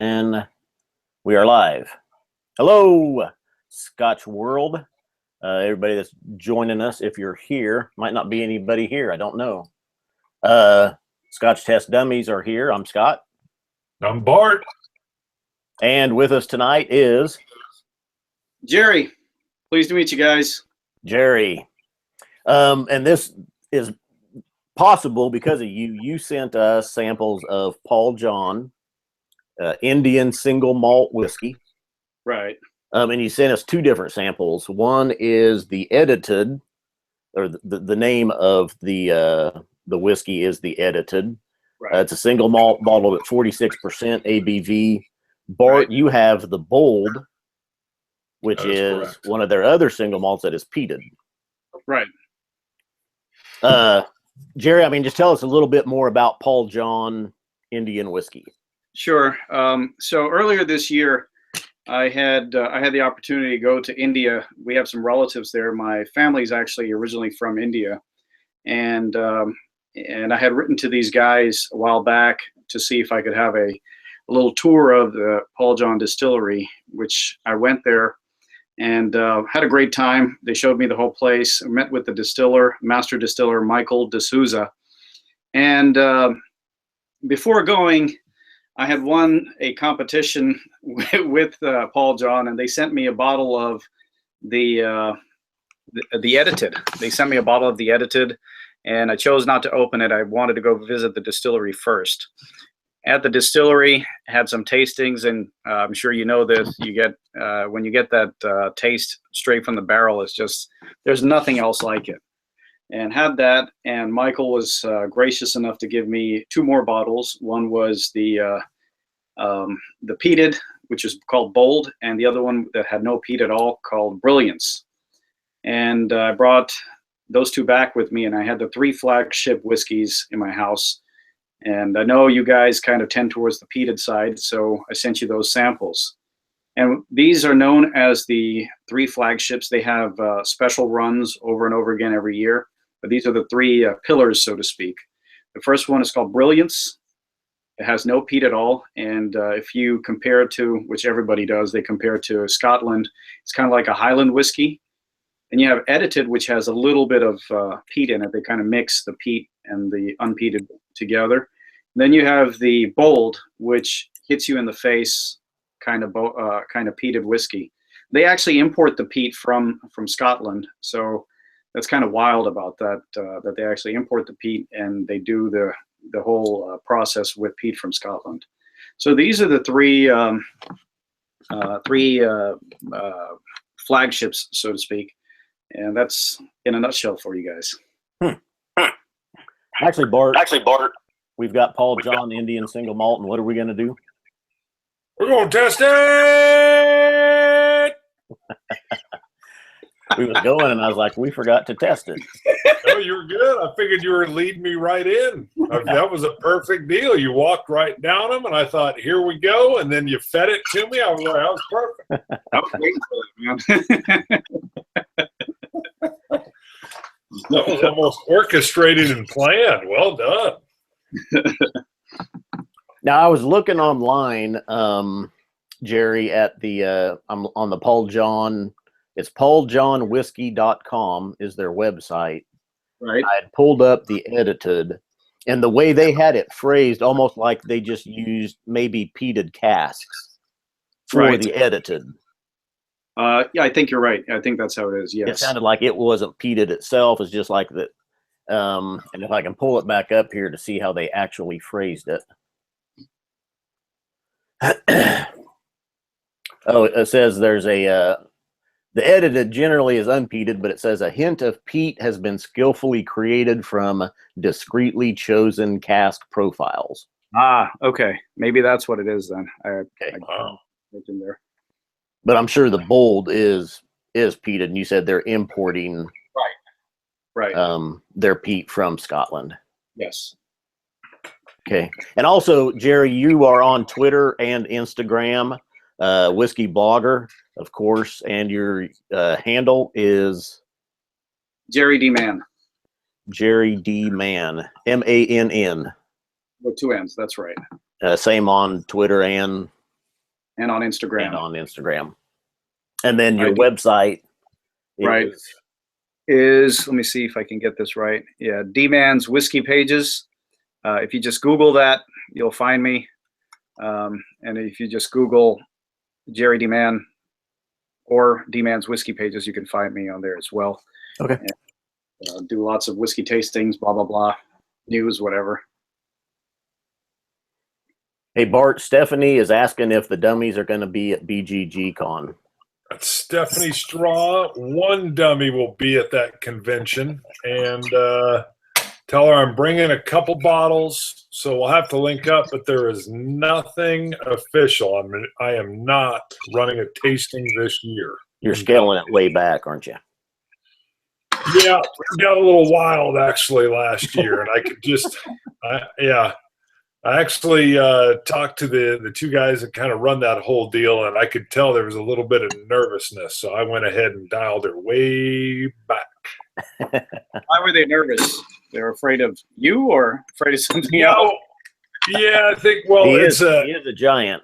And we are live. Hello, Scotch world. Everybody that's joining us, if you're here, might not be anybody here. I don't know. Scotch Test Dummies are here. I'm Scott. I'm Bart. And with us tonight is Jerry. Pleased to meet you guys. Jerry. And this is possible because of you. You sent us samples of Paul John Indian single malt whiskey. Right. And you sent us two different samples. One is the edited, or the name of the whiskey is the edited. Right. It's a single malt bottled at 46% ABV. Bart, you have the bold, which is correct. One of their other single malts that is peated. Right. Jerry, I mean, just tell us a little bit more about Paul John Indian whiskey. Sure. So earlier this year, I had the opportunity to go to India. We have some relatives there. My family's actually originally from India, and I had written to these guys a while back to see if I could have a little tour of the Paul John distillery, which I went there and had a great time. They showed me the whole place. I met with the distiller, master distiller, Michael D'Souza. And before going, I had won a competition with Paul John, and they sent me a bottle of the edited. They sent me a bottle of the edited, and I chose not to open it. I wanted to go visit the distillery first. At the distillery, had some tastings, and I'm sure you know this. You get when you get that taste straight from the barrel, it's just there's nothing else like it. And had that, and Michael was gracious enough to give me two more bottles. One was the peated, which is called Bold, and the other one that had no peat at all called Brilliance. And I brought those two back with me, and I had the three flagship whiskeys in my house. And I know you guys kind of tend towards the peated side, so I sent you those samples. And these are known as the three flagships. They have special runs over and over again every year, but these are the three pillars, so to speak. The first one is called Brilliance. It has no peat at all, and if you compare it to, which everybody does, they compare it to Scotland, it's kind of like a Highland whiskey. And you have Edited, which has a little bit of peat in it. They kind of mix the peat and the unpeated together. And then you have the Bold, which hits you in the face, kind of peated whiskey. They actually import the peat from Scotland, so that's kind of wild about that. That they actually import the peat and they do the whole process with peat from Scotland. So these are the three flagships, so to speak, and that's in a nutshell for you guys. Actually, Bart, we've got Paul John Indian single malt, and what are we going to do? We're going to test it. We was going, and I was like, we forgot to test it. No, you were good. I figured you were leading me right in. That was a perfect deal. You walked right down them, and I thought, here we go. And then you fed it to me. I was like, that was perfect. I was waiting for it, man. That was almost orchestrated and planned. Well done. Now, I was looking online, Jerry, at the I'm on the Paul John. It's pauljohnwhiskey.com is their website. Right. I had pulled up the edited, and the way they had it phrased, almost like they just used maybe peated casks for the edited. Yeah, I think you're right. I think that's how it is. Yes. It sounded like it wasn't peated itself. It's just like that. And if I can pull it back up here to see how they actually phrased it. Oh, it says there's a the edited generally is unpeated, but it says a hint of peat has been skillfully created from discreetly chosen cask profiles. Ah, okay. Maybe that's what it is then. Okay. Wow. In there. But I'm sure the Bold is peated, and you said they're importing right their peat from Scotland. Yes. Okay. And also, Jerry, you are on Twitter and Instagram, whiskey blogger, of course, and your handle is Jerry D. Mann. Jerry D. Mann, M-A-N-N. With two N's, that's right. Same on Twitter and And on Instagram. And then your website is, let me see if I can get this right. Yeah, D-Man's Whiskey Pages. If you just Google that, you'll find me. And if you just Google Jerry D-Man or D-Man's Whiskey Pages, you can find me on there as well. Okay. And, do lots of whiskey tastings, blah, blah, blah, news, whatever. Hey, Bart, Stephanie is asking if the Dummies are going to be at BGG Con. That's Stephanie Straw. One dummy will be at that convention. And tell her I'm bringing a couple bottles, so we'll have to link up, but there is nothing official. I am not running a tasting this year. You're scaling it way back, aren't you? Yeah, it got a little wild actually last year, and I could just, I actually talked to the two guys that kind of run that whole deal, and I could tell there was a little bit of nervousness, so I went ahead and dialed her way back. Why were they nervous? They were afraid of you or afraid of something else? Yeah, I think, well, he is a giant.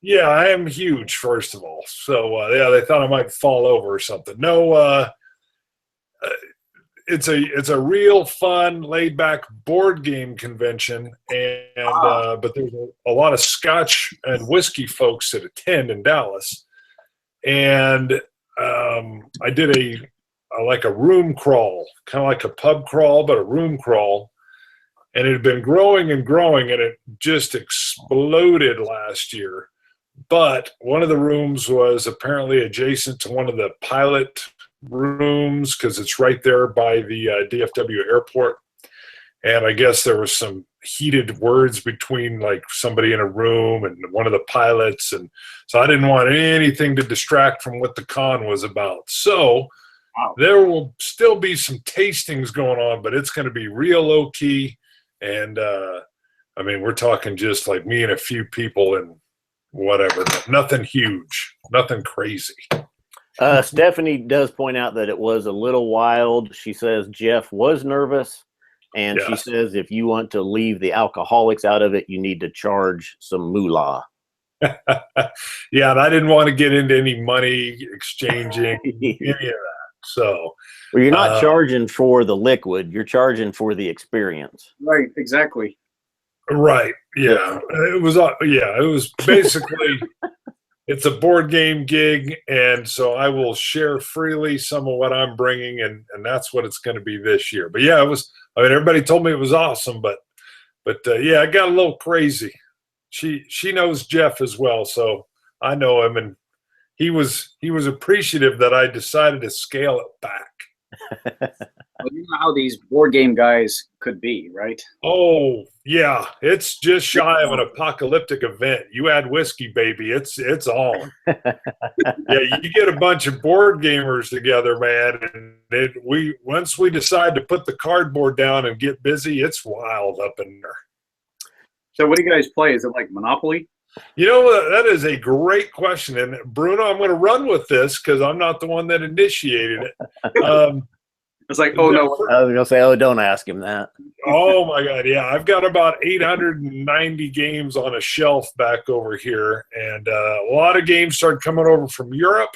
Yeah, I am huge, first of all. So, they thought I might fall over or something. No, it's a real fun, laid back board game convention, and but there's a lot of Scotch and whiskey folks that attend in Dallas, and I did a room crawl, kind of like a pub crawl, but a room crawl, and it had been growing and growing, and it just exploded last year. But one of the rooms was apparently adjacent to one of the Palate rooms because it's right there by the DFW airport, and I guess there was some heated words between like somebody in a room and one of the pilots, and so I didn't want anything to distract from what the con was about. So there will still be some tastings going on, but it's going to be real low key, and I mean, we're talking just like me and a few people and whatever, nothing huge, nothing crazy. Stephanie does point out that it was a little wild. She says Jeff was nervous, and she says if you want to leave the alcoholics out of it, you need to charge some moolah. Yeah, and I didn't want to get into any money exchanging, any of that. So, well, you're not charging for the liquid; you're charging for the experience. Right, exactly. Right. Yeah, it was. Yeah, it was basically. It's a board game gig, and so I will share freely some of what I'm bringing, and that's what it's going to be this year. But yeah, it was. I mean, everybody told me it was awesome, but yeah, it got a little crazy. She knows Jeff as well, so I know him, and he was appreciative that I decided to scale it back. Well, you know how these board game guys could be, right? Oh yeah, it's just shy of an apocalyptic event. You add whiskey, baby, it's on. Yeah, you get a bunch of board gamers together, man, and once we decide to put the cardboard down and get busy, it's wild up in there. So what do you guys play? Is it like Monopoly? You know, that is a great question, and Bruno, I'm going to run with this because I'm not the one that initiated it. It's like, oh, no. I was going to say, oh, don't ask him that. Oh, my God. Yeah, I've got about 890 games on a shelf back over here. And a lot of games started coming over from Europe,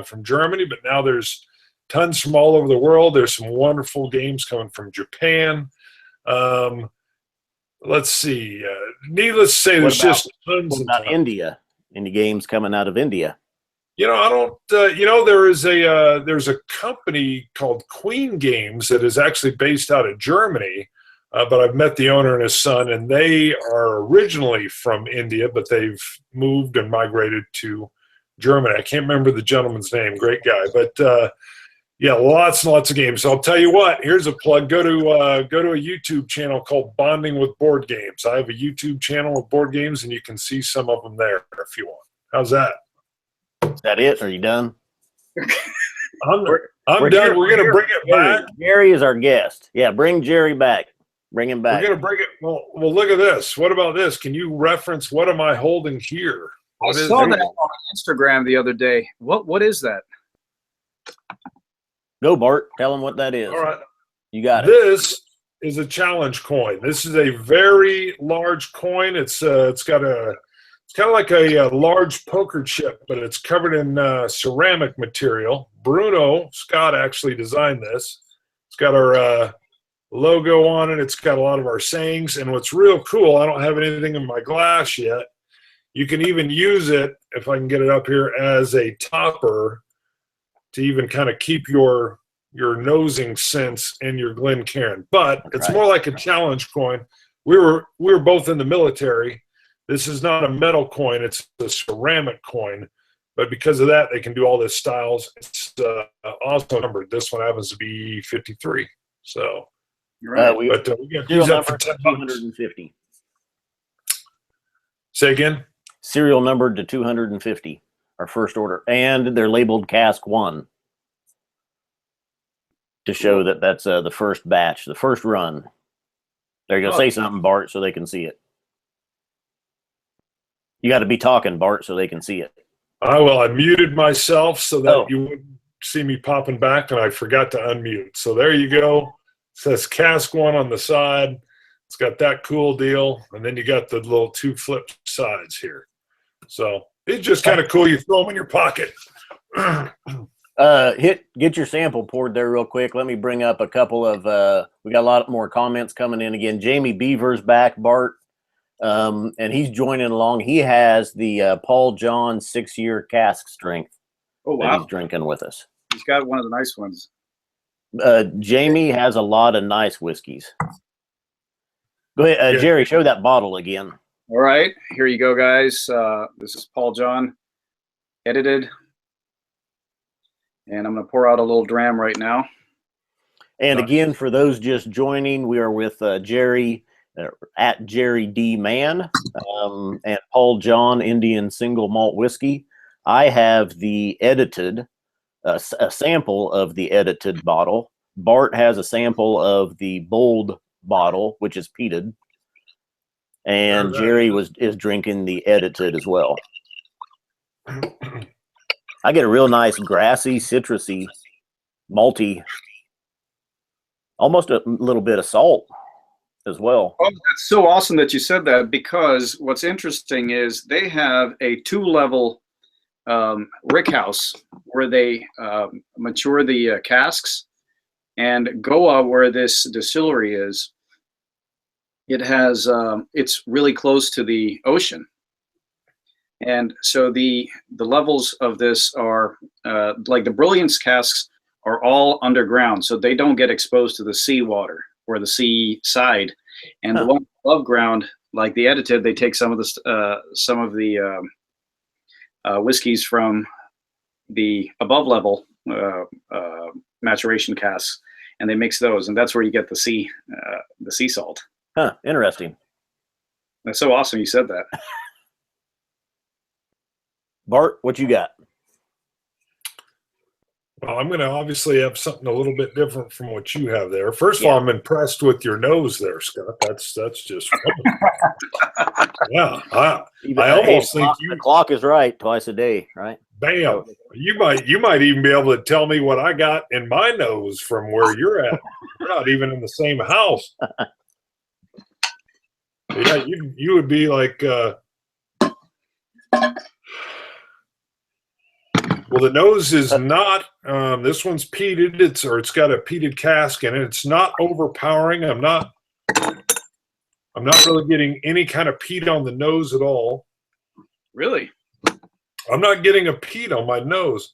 from Germany, but now there's tons from all over the world. There's some wonderful games coming from Japan. Let's see. Needless to say, there's just tons. What about India? Any games coming out of India? You know, I don't. You know, there's a company called Queen Games that is actually based out of Germany, but I've met the owner and his son, and they are originally from India, but they've moved and migrated to Germany. I can't remember the gentleman's name. Great guy, but yeah, lots and lots of games. So I'll tell you what. Here's a plug. Go to a YouTube channel called Bonding with Board Games. I have a YouTube channel with board games, and you can see some of them there if you want. How's that? Is that it? Are you done? I'm done. We're going to bring it back. Jerry is our guest. Yeah, bring Jerry back. Bring him back. We're going to bring it. Well, look at this. What about this? Can you reference what am I holding here? I saw that on Instagram the other day. What is that? Go, Bart. Tell him what that is. All right. You got it. This is a challenge coin. This is a very large coin. It's got a It's kind of like a large poker chip, but it's covered in ceramic material. Bruno Scott actually designed this. It's got our logo on it. It's got a lot of our sayings. And what's real cool, I don't have anything in my glass yet. You can even use it, if I can get it up here, as a topper to even kind of keep your nosing sense in your Glencairn. But it's more like a challenge coin. We were both in the military. This is not a metal coin. It's a ceramic coin. But because of that, they can do all this styles. It's also numbered. This one happens to be 53. So, we got these up for $10. 250. Say again? Serial numbered to 250, our first order. And they're labeled cask 1 to show that that's the first batch, the first run. There you go. Say something, Bart, so they can see it. You got to be talking, Bart, so they can see it. Well, I muted myself so that you wouldn't see me popping back, and I forgot to unmute. So there you go. It says cask 1 on the side. It's got that cool deal. And then you got the little 2 flip sides here. So it's just kind of cool. You throw them in your pocket. Get your sample poured there real quick. Let me bring up a couple of we got a lot more comments coming in again. Jamie Beaver's back, Bart, and he's joining along. He has the Paul John 6-year cask strength. Oh wow! That he's drinking with us. He's got one of the nice ones. Jamie has a lot of nice whiskeys. Go ahead, Jerry. Show that bottle again. All right, here you go, guys. This is Paul John, edited. And I'm going to pour out a little dram right now. And again, for those just joining, we are with Jerry at Jerry D. Mann and Paul John Indian Single Malt Whiskey. I have the edited, a sample of the edited bottle. Bart has a sample of the bold bottle, which is peated. And Jerry is drinking the edited as well. I get a real nice grassy, citrusy, malty, almost a little bit of salt as well. Oh, that's so awesome that you said that, because what's interesting is they have a 2-level rickhouse where they mature the casks, and Goa, where this distillery is, it has it's really close to the ocean. And so the levels of this are like the Brilliance casks are all underground, so they don't get exposed to the seawater or the sea side. And the one above ground, like the edited, they take some of the whiskeys from the above level maturation casks, and they mix those, and that's where you get the sea salt. Huh? Interesting. That's so awesome you said that. Bart, what you got? Well, I'm going to obviously have something a little bit different from what you have there. First of all, I'm impressed with your nose there, Scott. That's just yeah. I almost think the clock is right twice a day, right? Bam. You might even be able to tell me what I got in my nose from where you're at. We're not even in the same house. Yeah, you would be like. Well, the nose is not. This one's peated. It's got a peated cask in it. It's not overpowering. I'm not really getting any kind of peat on the nose at all. Really? I'm not getting a peat on my nose.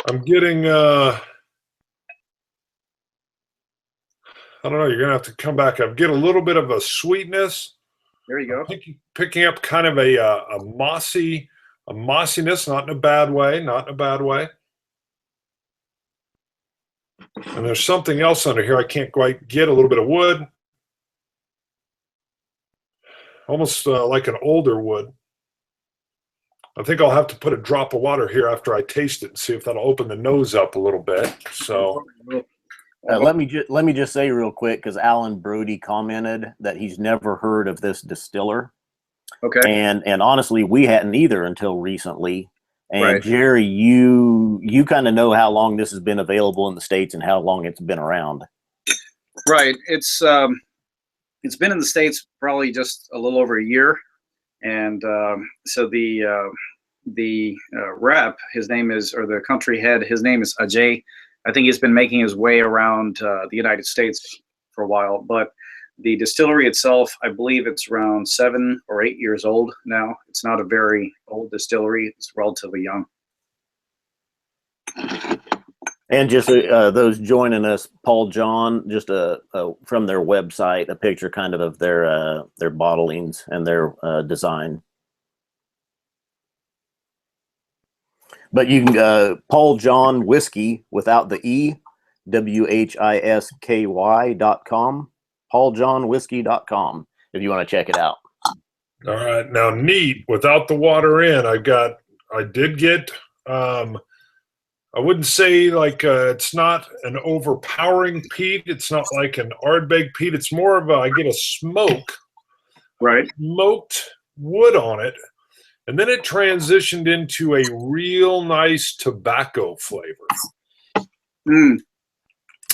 I'm getting. I don't know. You're gonna have to come back. I get a little bit of a sweetness. There you go. Picking up kind of a mossy. A mossiness, not in a bad way, not in a bad way. And there's something else under here I can't quite get, a little bit of wood. Almost like an older wood. I think I'll have to put a drop of water here after I taste it and see if that'll open the nose up a little bit. So let me just say real quick, because Alan Brody commented that he's never heard of this distiller. Okay. And honestly, we hadn't either until recently. And right. Jerry, you kind of know how long this has been available in the States and how long it's been around. Right. It's been in the States probably just a little over a year. And so the rep, his name is, or the country head, his name is Ajay. I think he's been making his way around the United States for a while, but the distillery itself, I believe it's around 7 or 8 years old now. It's not a very old distillery. It's relatively young. And just those joining us, Paul John, just from their website, a picture kind of their bottlings and their design. But you can Paul John Whisky without the E, WHISKY.com, pauljohnwhisky.com if you want to check it out. All right, now neat. Without the water in, I did get. I wouldn't say like it's not an overpowering peat. It's not like an Ardbeg peat. It's more of I get a smoke, right? Smoked wood on it. And then it transitioned into a real nice tobacco flavor. Mm.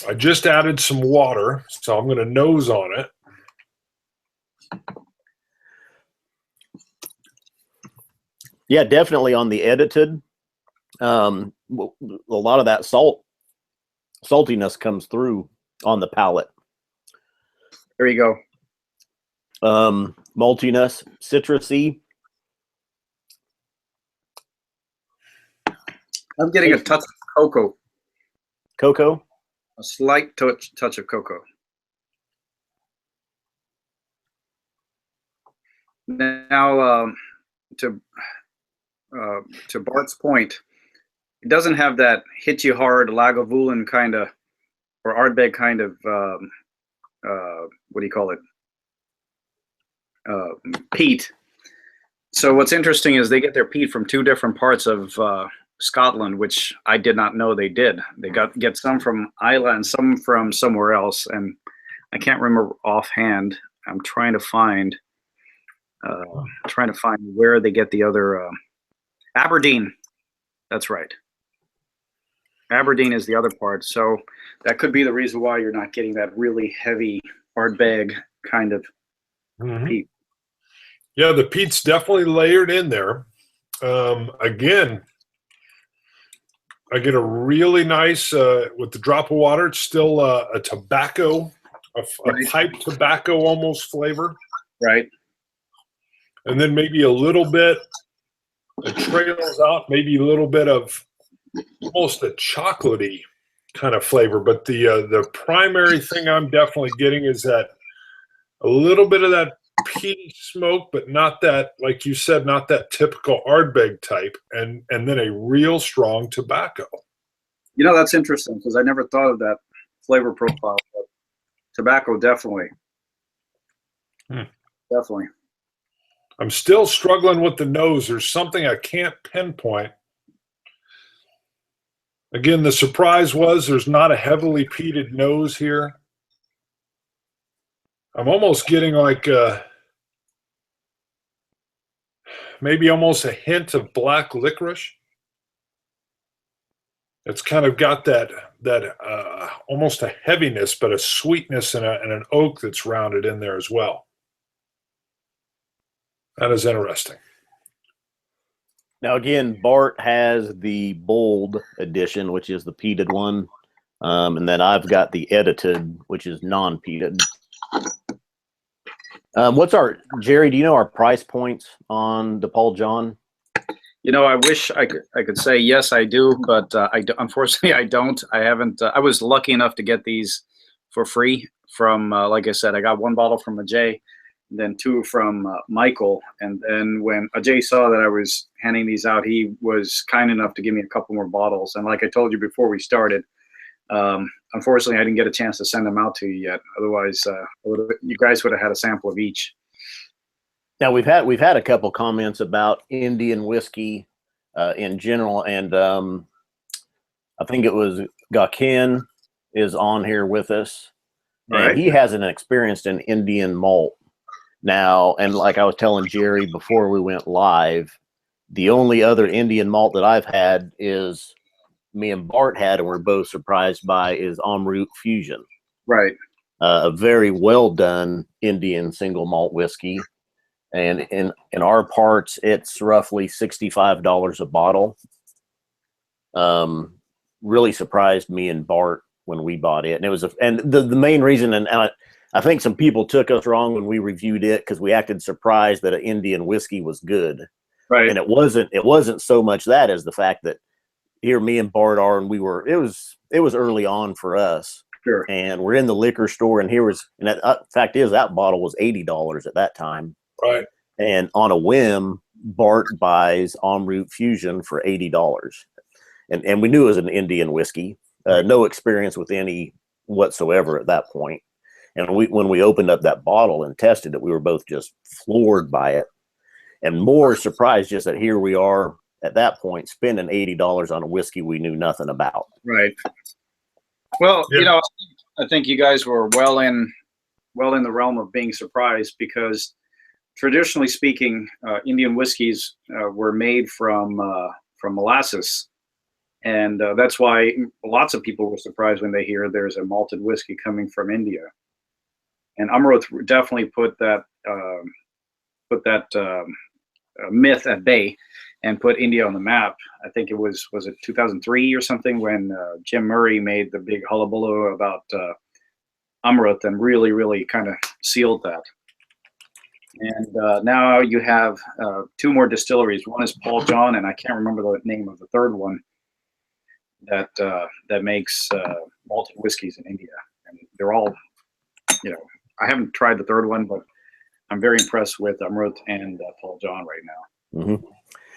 I just added some water, so I'm going to nose on it. Yeah, definitely on the edited. A lot of that saltiness comes through on the palate. There you go. Maltiness, citrusy. I'm getting a touch of cocoa. Cocoa? A slight touch of cocoa. Now, to Bart's point, it doesn't have that hit you hard Lagavulin kind of, or Ardbeg kind of, what do you call it? Peat. So what's interesting is they get their peat from 2 different parts of Scotland, which I did not know they did. They get some from Islay and some from somewhere else, and I can't remember offhand. I'm trying to find where they get the other. Aberdeen. That's right. Aberdeen is the other part, so that could be the reason why you're not getting that really heavy Ardbeg kind of peat. Yeah, the peat's definitely layered in there. Again, I get a really nice, with the drop of water, it's still a tobacco, a pipe tobacco almost flavor. Right. And then maybe a little bit, it trails out, maybe a little bit of almost a chocolatey kind of flavor. But the primary thing I'm definitely getting is that a little bit of that peaty smoke, but not that, like you said, not that typical Ardbeg type, and then a real strong tobacco. You know, that's interesting because I never thought of that flavor profile. But tobacco, definitely. Definitely. I'm still struggling with the nose. There's something I can't pinpoint. Again, the surprise was there's not a heavily peated nose here. I'm almost getting like maybe almost a hint of black licorice. It's kind of got that almost a heaviness, but a sweetness and an oak that's rounded in there as well. That is interesting. Now, again, Bart has the bold edition, which is the peated one. And then I've got the edited, which is non-peated. Jerry, do you know our price points on the Paul John? You know, I wish I could say yes, I do, but unfortunately I don't. I haven't. I was lucky enough to get these for free from, like I said, I got 1 bottle from Ajay, then 2 from Michael, and then when Ajay saw that I was handing these out, he was kind enough to give me a couple more bottles. And like I told you before we started, unfortunately, I didn't get a chance to send them out to you yet. Otherwise, you guys would have had a sample of each. Now we've had a couple comments about Indian whiskey in general, and I think it was Gakin is on here with us, and he hasn't experienced an Indian malt now. And like I was telling Jerry before we went live, the only other Indian malt that I've had is me and Bart had, and we're both surprised by, is Amrut Fusion. Right. A very well done Indian single malt whiskey. And in our parts, it's roughly $65 a bottle. Really surprised me and Bart when we bought it. And it was the main reason, and I think some people took us wrong when we reviewed it because we acted surprised that an Indian whiskey was good. Right. And it wasn't so much that as the fact that here me and Bart are, and it was early on for us. Sure. And we're in the liquor store, and fact is that bottle was $80 at that time. Right. And on a whim, Bart buys Amrut Fusion for $80. And we knew it was an Indian whiskey, no experience with any whatsoever at that point. And when we opened up that bottle and tested it, we were both just floored by it, and more surprised just that here we are at that point spending $80 on a whiskey we knew nothing about. Right. Well, Yeah. I think you guys were well in the realm of being surprised, because traditionally speaking, Indian whiskeys were made from molasses. And that's why lots of people were surprised when they hear there's a malted whiskey coming from India. And Amrut definitely put that myth at bay and put India on the map. I think it was it 2003 or something when Jim Murray made the big hullabaloo about Amrut and really, really kind of sealed that. And now you have two more distilleries. One is Paul John, and I can't remember the name of the third one that makes malted whiskeys in India. And they're all, I haven't tried the third one, but I'm very impressed with Amrut and Paul John right now. Mm-hmm.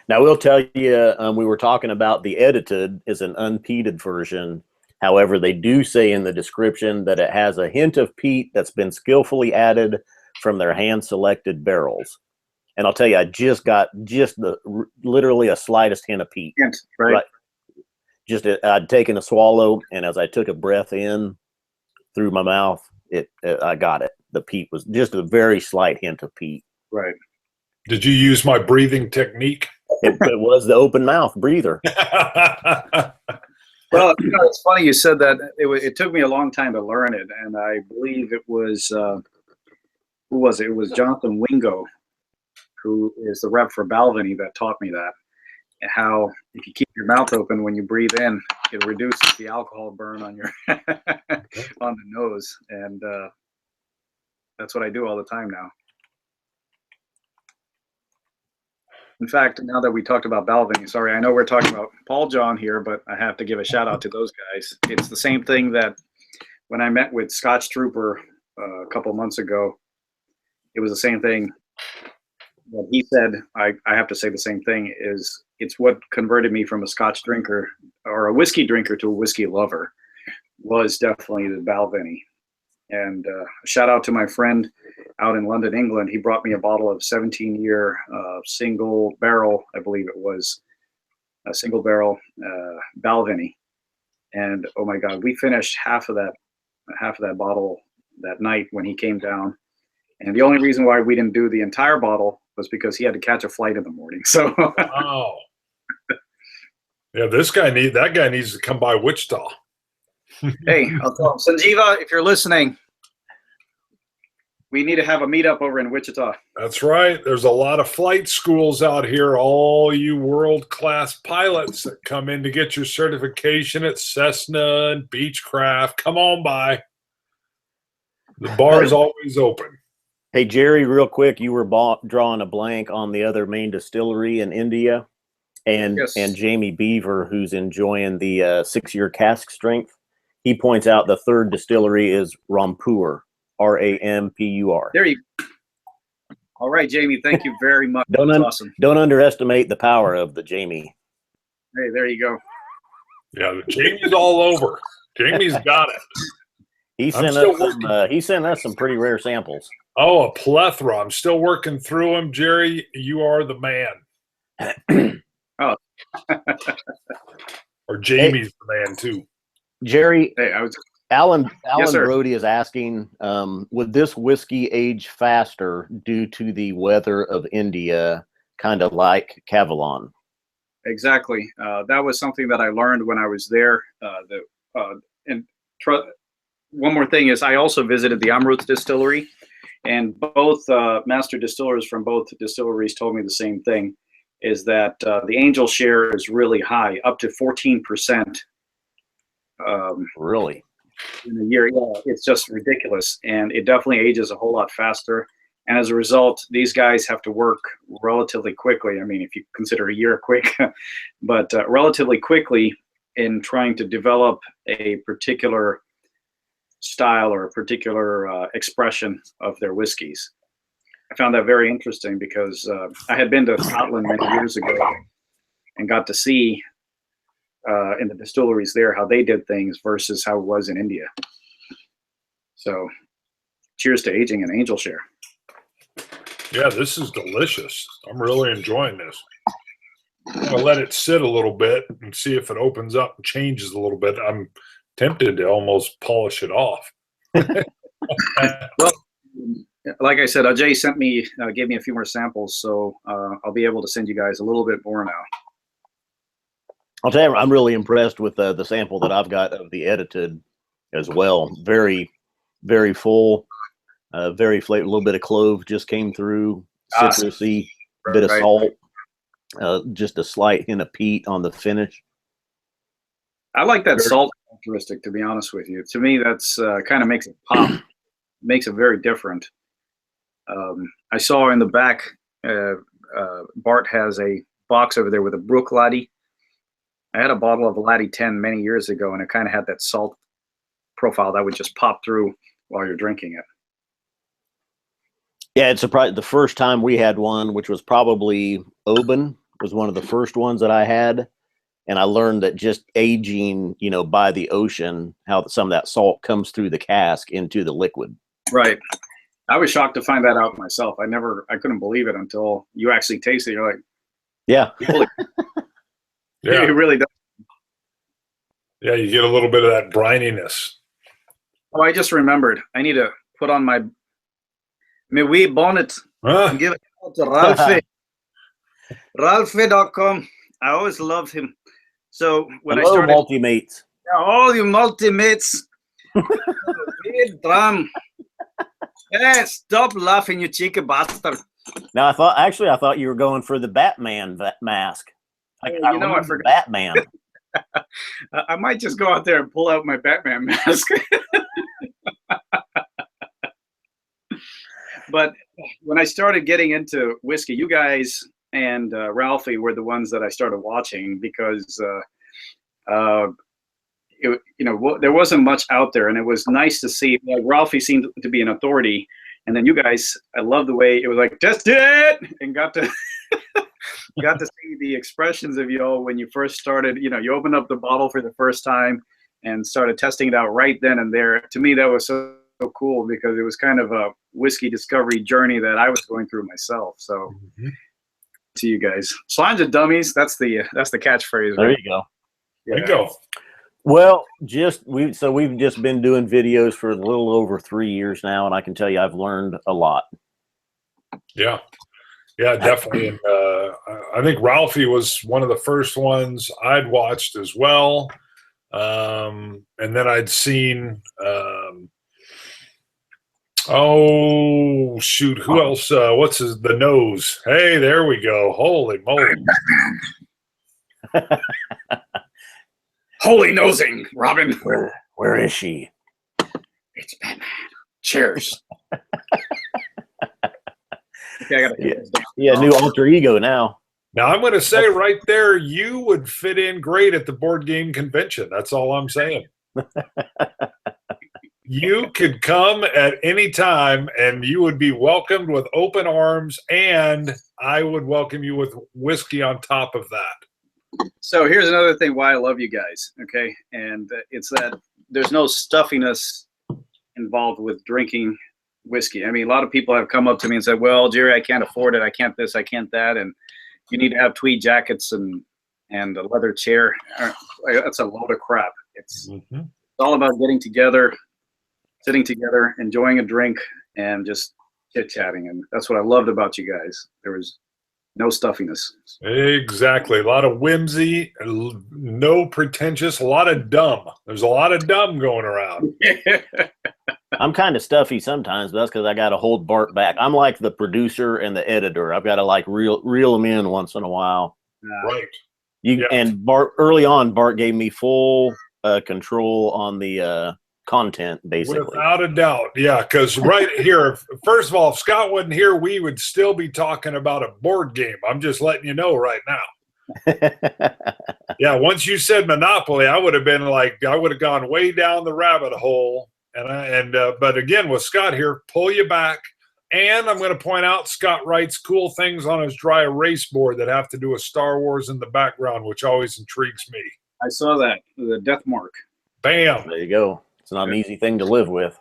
Now, we'll tell you, we were talking about the edited is an unpeated version. However, they do say in the description that it has a hint of peat that's been skillfully added from their hand-selected barrels. And I'll tell you, I just got literally a slightest hint of peat. Hint, right? I'd taken a swallow, and as I took a breath in through my mouth, I got it. The peat was just a very slight hint of peat. Right. Did you use my breathing technique? It was the open mouth breather. Well, it's funny you said that. It took me a long time to learn it, and I believe it was who was it? It was Jonathan Wingo, who is the rep for Balvenie, that taught me that. How if you keep your mouth open when you breathe in, it reduces the alcohol burn on your on the nose, and that's what I do all the time now. In fact, now that we talked about Balvenie, sorry, I know we're talking about Paul John here, but I have to give a shout out to those guys. It's the same thing that when I met with Scotch Trooper a couple months ago, it was the same thing that he said. I have to say the same thing. It's what converted me from a Scotch drinker or a whiskey drinker to a whiskey lover was definitely the Balvenie. And shout out to my friend out in London, England. He brought me a bottle of 17-year single barrel, I believe it was, a single barrel Balvenie. And oh my God, we finished half of that bottle that night when he came down. And the only reason why we didn't do the entire bottle was because he had to catch a flight in the morning. So Wow. Yeah, that guy needs to come by Wichita. Hey, I'll tell him, Sanjeeva, if you're listening, we need to have a meetup over in Wichita. That's right. There's a lot of flight schools out here. All you world-class pilots that come in to get your certification at Cessna and Beechcraft, come on by. The bar is always open. Hey, Jerry, real quick, you were drawing a blank on the other main distillery in India, and Yes. and Jamie Beaver, who's enjoying the 6-year cask strength. He points out the third distillery is Rampur, Rampur. There you go. All right, Jamie, thank you very much. That's awesome. Don't underestimate the power of the Jamie. Hey, there you go. Yeah, Jamie's all over. Jamie's got it. He sent us some pretty rare samples. Oh, a plethora. I'm still working through them. Jerry, you are the man. Oh. Or Jamie's the man, too. Jerry, Hey, Alan Yes, sir. Brody is asking, would this whiskey age faster due to the weather of India, kind of like Cavalon? Exactly. That was something that I learned when I was there. One more thing is I also visited the Amrut distillery, And both master distillers from both distilleries told me the same thing, is that the angel share is really high, up to 14%. Really? In a year. Yeah, it's just ridiculous. And it definitely ages a whole lot faster. And as a result, these guys have to work relatively quickly. I mean, if you consider a year quick, but relatively quickly in trying to develop a particular style or a particular expression of their whiskeys. I found that very interesting because I had been to Scotland many years ago and got to see in the distilleries there how they did things versus how it was in India. So cheers to aging and angel share. Yeah, this is delicious. I'm really enjoying this. I'm going to let it sit a little bit and see if it opens up and changes a little bit. I'm tempted to almost polish it off. Well, like I said, Ajay sent me, gave me a few more samples, so I'll be able to send you guys a little bit more now. I'll tell you, I'm really impressed with the sample that I've got of the edited as well. Very, very full, very flavor. A little bit of clove just came through, citrusy, bit of salt, just a slight hint of peat on the finish. I like that salt characteristic, to be honest with you. To me, that's kind of makes it pop, makes it very different. I saw in the back, Bart has a box over there with a Brook Laddie. I had a bottle of Laddie 10 many years ago, and it kind of had that salt profile that would just pop through while you're drinking it. Yeah, it's surprised. The first time we had one, which was probably Oban, was one of the first ones that I had. And I learned that just aging, you know, by the ocean, how some of that salt comes through the cask into the liquid. Right. I was shocked to find that out myself. I couldn't believe it until you actually taste it. You're like, yeah. Yeah. It really does. Yeah, you get a little bit of that brininess. Oh, I just remembered. I need to put on my wee bonnet and give it out to Ralphie. Ralphie.com. I always loved him. So when Hello, I started, multi-mates. all you multi-mates, drum. Hey, stop laughing, you cheeky bastard. Now I thought you were going for the Batman mask. I forgot Batman. I might just go out there and pull out my Batman mask. But when I started getting into whiskey, you guys and Ralphie were the ones that I started watching because there wasn't much out there, and it was nice to see. Like, Ralphie seemed to be an authority, and then you guys, I love the way it was like, test it, and got to see the expressions of y'all when you first started. You know, you opened up the bottle for the first time and started testing it out right then and there. To me, that was so cool because it was kind of a whiskey discovery journey that I was going through myself. So, to you guys, Slimes and Dummies. That's the catchphrase. There you go. There you go. Well, we've just been doing videos for a little over 3 years now, and I can tell you I've learned a lot. Yeah, definitely. And I think Ralphie was one of the first ones I'd watched as well. And then I'd seen, oh shoot, who else? What's the nose? Hey, there we go. Holy moly. Holy nosing, Robin. Where is she? It's Batman. Cheers. Okay, I gotta new alter ego now. Now I'm going to say right there, you would fit in great at the board game convention. That's all I'm saying. You could come at any time, and you would be welcomed with open arms, and I would welcome you with whiskey on top of that. So here's another thing why I love you guys, okay? And it's that there's no stuffiness involved with drinking whiskey. I mean, a lot of people have come up to me and said, well, Jerry, I can't afford it. I can't this, I can't that. And you need to have tweed jackets and a leather chair. That's a load of crap. It's all about getting together, sitting together, enjoying a drink, and just chit-chatting. And that's what I loved about you guys. There was no stuffiness. Exactly. A lot of whimsy, no pretentious, a lot of dumb. There's a lot of dumb going around. I'm kind of stuffy sometimes, but that's because I got to hold Bart back. I'm like the producer and the editor. I've got to like reel them in once in a while. Right. And Bart, early on, Bart gave me full control on the content, basically. Without a doubt. Yeah, because right here, first of all, if Scott wasn't here, we would still be talking about a board game. I'm just letting you know right now. Yeah, once you said Monopoly, I would have been like, I would have gone way down the rabbit hole. But again, with Scott here, pull you back. And I'm going to point out, Scott writes cool things on his dry erase board that have to do with Star Wars in the background, which always intrigues me. I saw that, the death mark. Bam. There you go. It's not an easy thing to live with.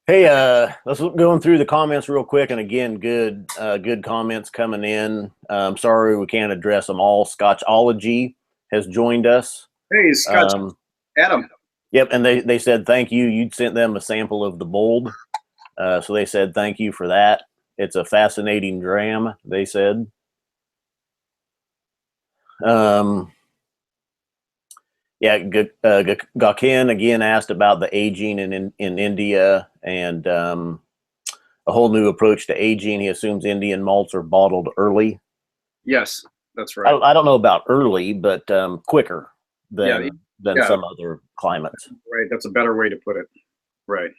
Hey, let's look going through the comments real quick. And again, good comments coming in. Sorry we can't address them all. Scotchology has joined us. Hey, Scotch. Adam. Yep, and they said thank you. You'd sent them a sample of the bold. So they said thank you for that. It's a fascinating dram, they said. Yeah, Gakin again asked about the aging in India and a whole new approach to aging. He assumes Indian malts are bottled early. Yes, that's right. I don't know about early, but quicker than some other climates. Right, that's a better way to put it. Right.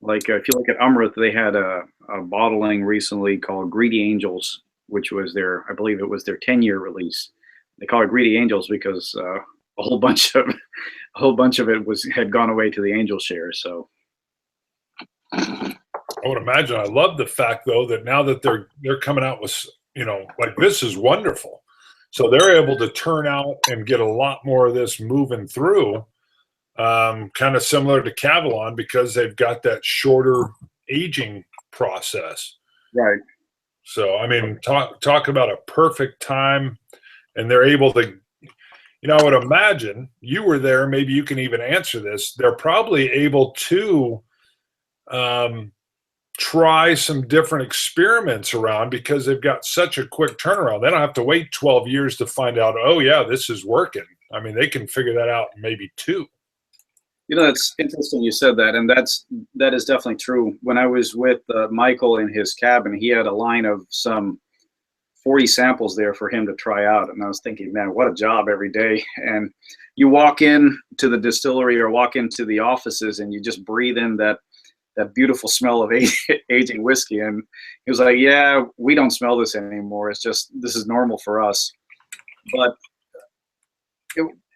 Like if you look at Amrut, they had a bottling recently called Greedy Angels, which was I believe it was their 10-year release. They call it Greedy Angels because a whole bunch of it had gone away to the angel share. So I would imagine. I love the fact though that now that they're coming out with, like, this is wonderful. So they're able to turn out and get a lot more of this moving through. Kind of similar to Cavalon because they've got that shorter aging process. right. So, I mean, talk about a perfect time, and they're able to, I would imagine you were there. Maybe you can even answer this. They're probably able to try some different experiments around because they've got such a quick turnaround. They don't have to wait 12 years to find out, oh, yeah, this is working. I mean, they can figure that out in maybe 2. It's interesting you said that, and that is definitely true. When I was with Michael in his cabin, he had a line of some 40 samples there for him to try out, and I was thinking, man, what a job every day. And you walk in to the distillery or walk into the offices, and you just breathe in that beautiful smell of aging whiskey. And he was like, yeah, we don't smell this anymore. It's just, this is normal for us. But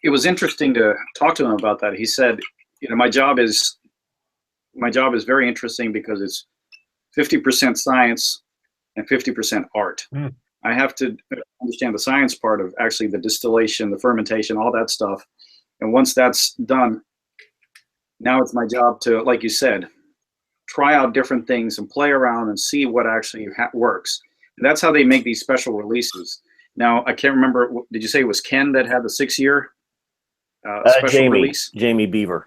it was interesting to talk to him about that. He said, my job is very interesting because it's 50% science and 50% art. I have to understand the science part of actually the distillation, the fermentation, all that stuff. And once that's done, now it's my job to, like you said, try out different things and play around and see what actually works. And that's how they make these special releases. Now, I can't remember, did you say it was Ken that had the 6-year special release? Jamie Beaver.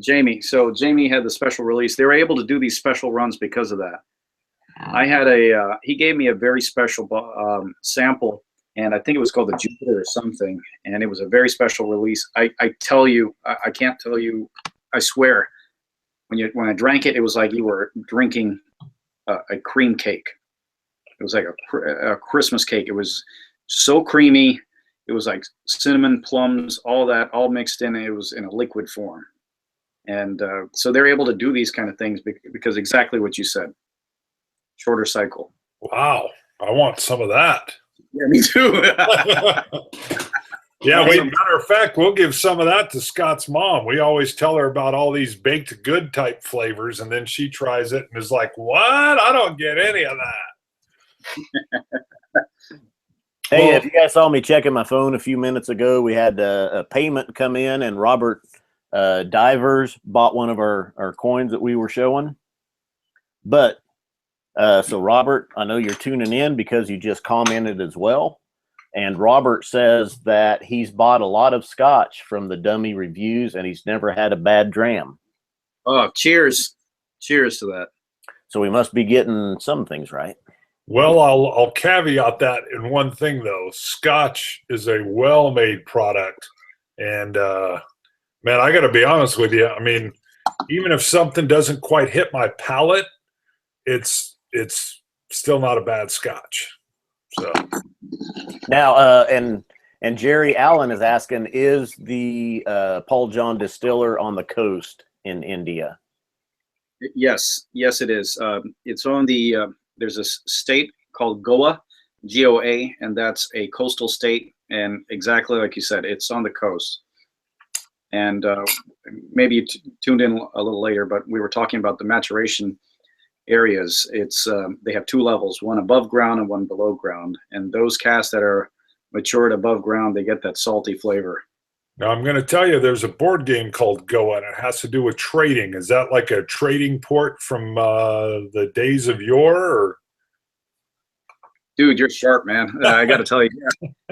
Jamie. So Jamie had the special release. They were able to do these special runs because of that. I had he gave me a very special sample, and I think it was called the Jupiter or something, and it was a very special release. I tell you, I can't tell you, I swear, when I drank it, it was like you were drinking a cream cake. It was like a Christmas cake. It was so creamy. It was like cinnamon, plums, all that, all mixed in. It was in a liquid form. And so they're able to do these kind of things because exactly what you said. Shorter cycle. Wow. I want some of that. Yeah, me too. Yeah, matter of fact, we'll give some of that to Scott's mom. We always tell her about all these baked good type flavors, and then she tries it and is like, what? I don't get any of that. Hey, if you guys saw me checking my phone a few minutes ago, we had a payment come in, and Robert Divers bought one of our coins that we were showing. But so Robert, I know you're tuning in because you just commented as well. And Robert says that he's bought a lot of Scotch from the Dummy reviews, and he's never had a bad dram. Oh, cheers. Cheers to that. So we must be getting some things right. Well, I'll caveat that in one thing though. Scotch is a well-made product, and man, I got to be honest with you. I mean, even if something doesn't quite hit my palate, it's still not a bad Scotch. So Now, and Jerry Allen is asking, is the Paul John Distiller on the coast in India? Yes, it is. It's on the. There's a state called Goa, Goa, and that's a coastal state. And exactly like you said, it's on the coast. And maybe you tuned in a little later, but we were talking about the maturation areas. It's they have two levels, one above ground and one below ground. And those casks that are matured above ground, they get that salty flavor. now I'm going to tell you, there's a board game called Goa, and it has to do with trading. Is that like a trading port from the days of yore? Or? Dude, you're sharp, man. I got to tell you.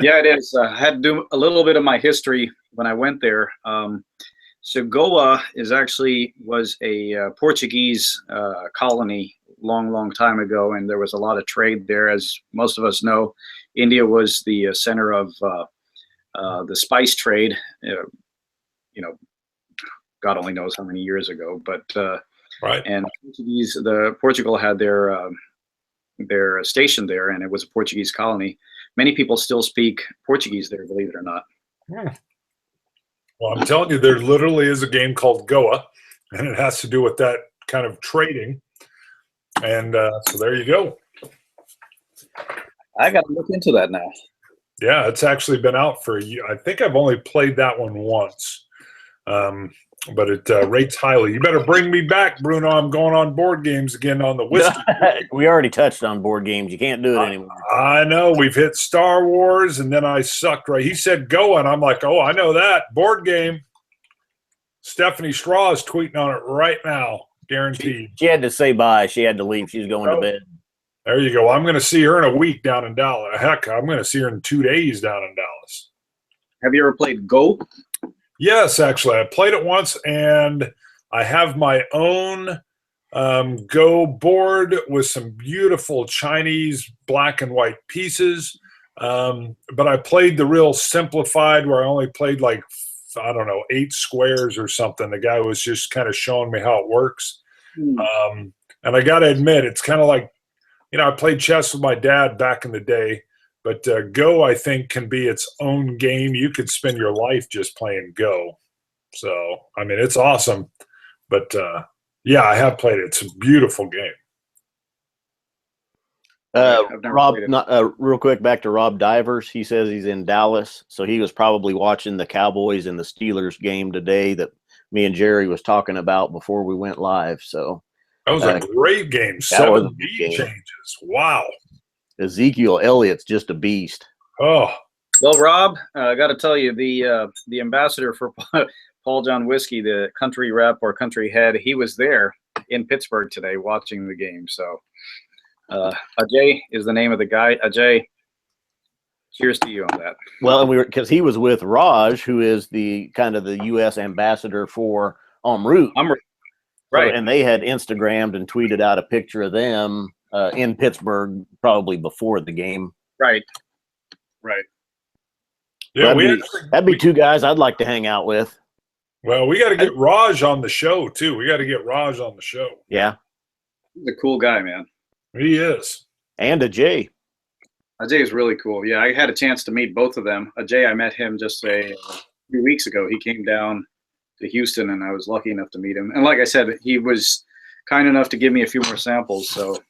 Yeah, it is. I had to do a little bit of my history when I went there. So Goa was a Portuguese colony long time ago, and there was a lot of trade there. As most of us know, India was the center of the spice trade. God only knows how many years ago, but Right. And Portugal had their station there, and it was a Portuguese colony. Many people still speak Portuguese there, believe it or not. Well, I'm telling you, there literally is a game called Goa, and it has to do with that kind of trading. And so there you go. I got to look into that now. Yeah, it's actually been out for a year. I think I've only played that one once, but it rates highly. You better bring me back, Bruno. I'm going on board games again on the Whiskey. We already touched on board games. You can't do it anymore. I know. We've hit Star Wars, and then I sucked, right? He said go, and I'm like, oh, I know that. Board game. Stephanie Straw is tweeting on it right now, guaranteed. She had to say bye. She had to leave. She was going to bed. There you go. I'm going to see her in a week down in Dallas. Heck, I'm going to see her in 2 days down in Dallas. Have you ever played Go? Yes, actually. I played it once, and I have my own Go board with some beautiful Chinese black and white pieces. But I played the real simplified where I only played like, I don't know, 8 squares or something. The guy was just kind of showing me how it works. And I got to admit, it's kind of like, I played chess with my dad back in the day, but Go, I think, can be its own game. You could spend your life just playing Go. So, I mean, it's awesome. But, yeah, I have played it. It's a beautiful game. Rob, real quick, back to Rob Divers. He says he's in Dallas, so he was probably watching the Cowboys and the Steelers game today that me and Jerry was talking about before we went live. So that was a great game. 7 beat changes. Wow. Ezekiel Elliott's just a beast. Oh. Well, Rob, I got to tell you, the ambassador for Paul John Whiskey, the country rep or country head, he was there in Pittsburgh today watching the game. So Ajay is the name of the guy. Ajay, cheers to you on that. Well, and because he was with Raj, who is the kind of the U.S. ambassador for En Route. Right. So, and they had Instagrammed and tweeted out a picture of them in Pittsburgh probably before the game. Right. Yeah, that'd be 2 guys I'd like to hang out with. Well, we got to get Raj on the show, too. We got to get Raj on the show. Yeah. He's a cool guy, man. He is. And Ajay. Ajay is really cool. Yeah, I had a chance to meet both of them. Ajay, I met him just a few weeks ago. He came down to Houston, and I was lucky enough to meet him. And like I said, he was kind enough to give me a few more samples, so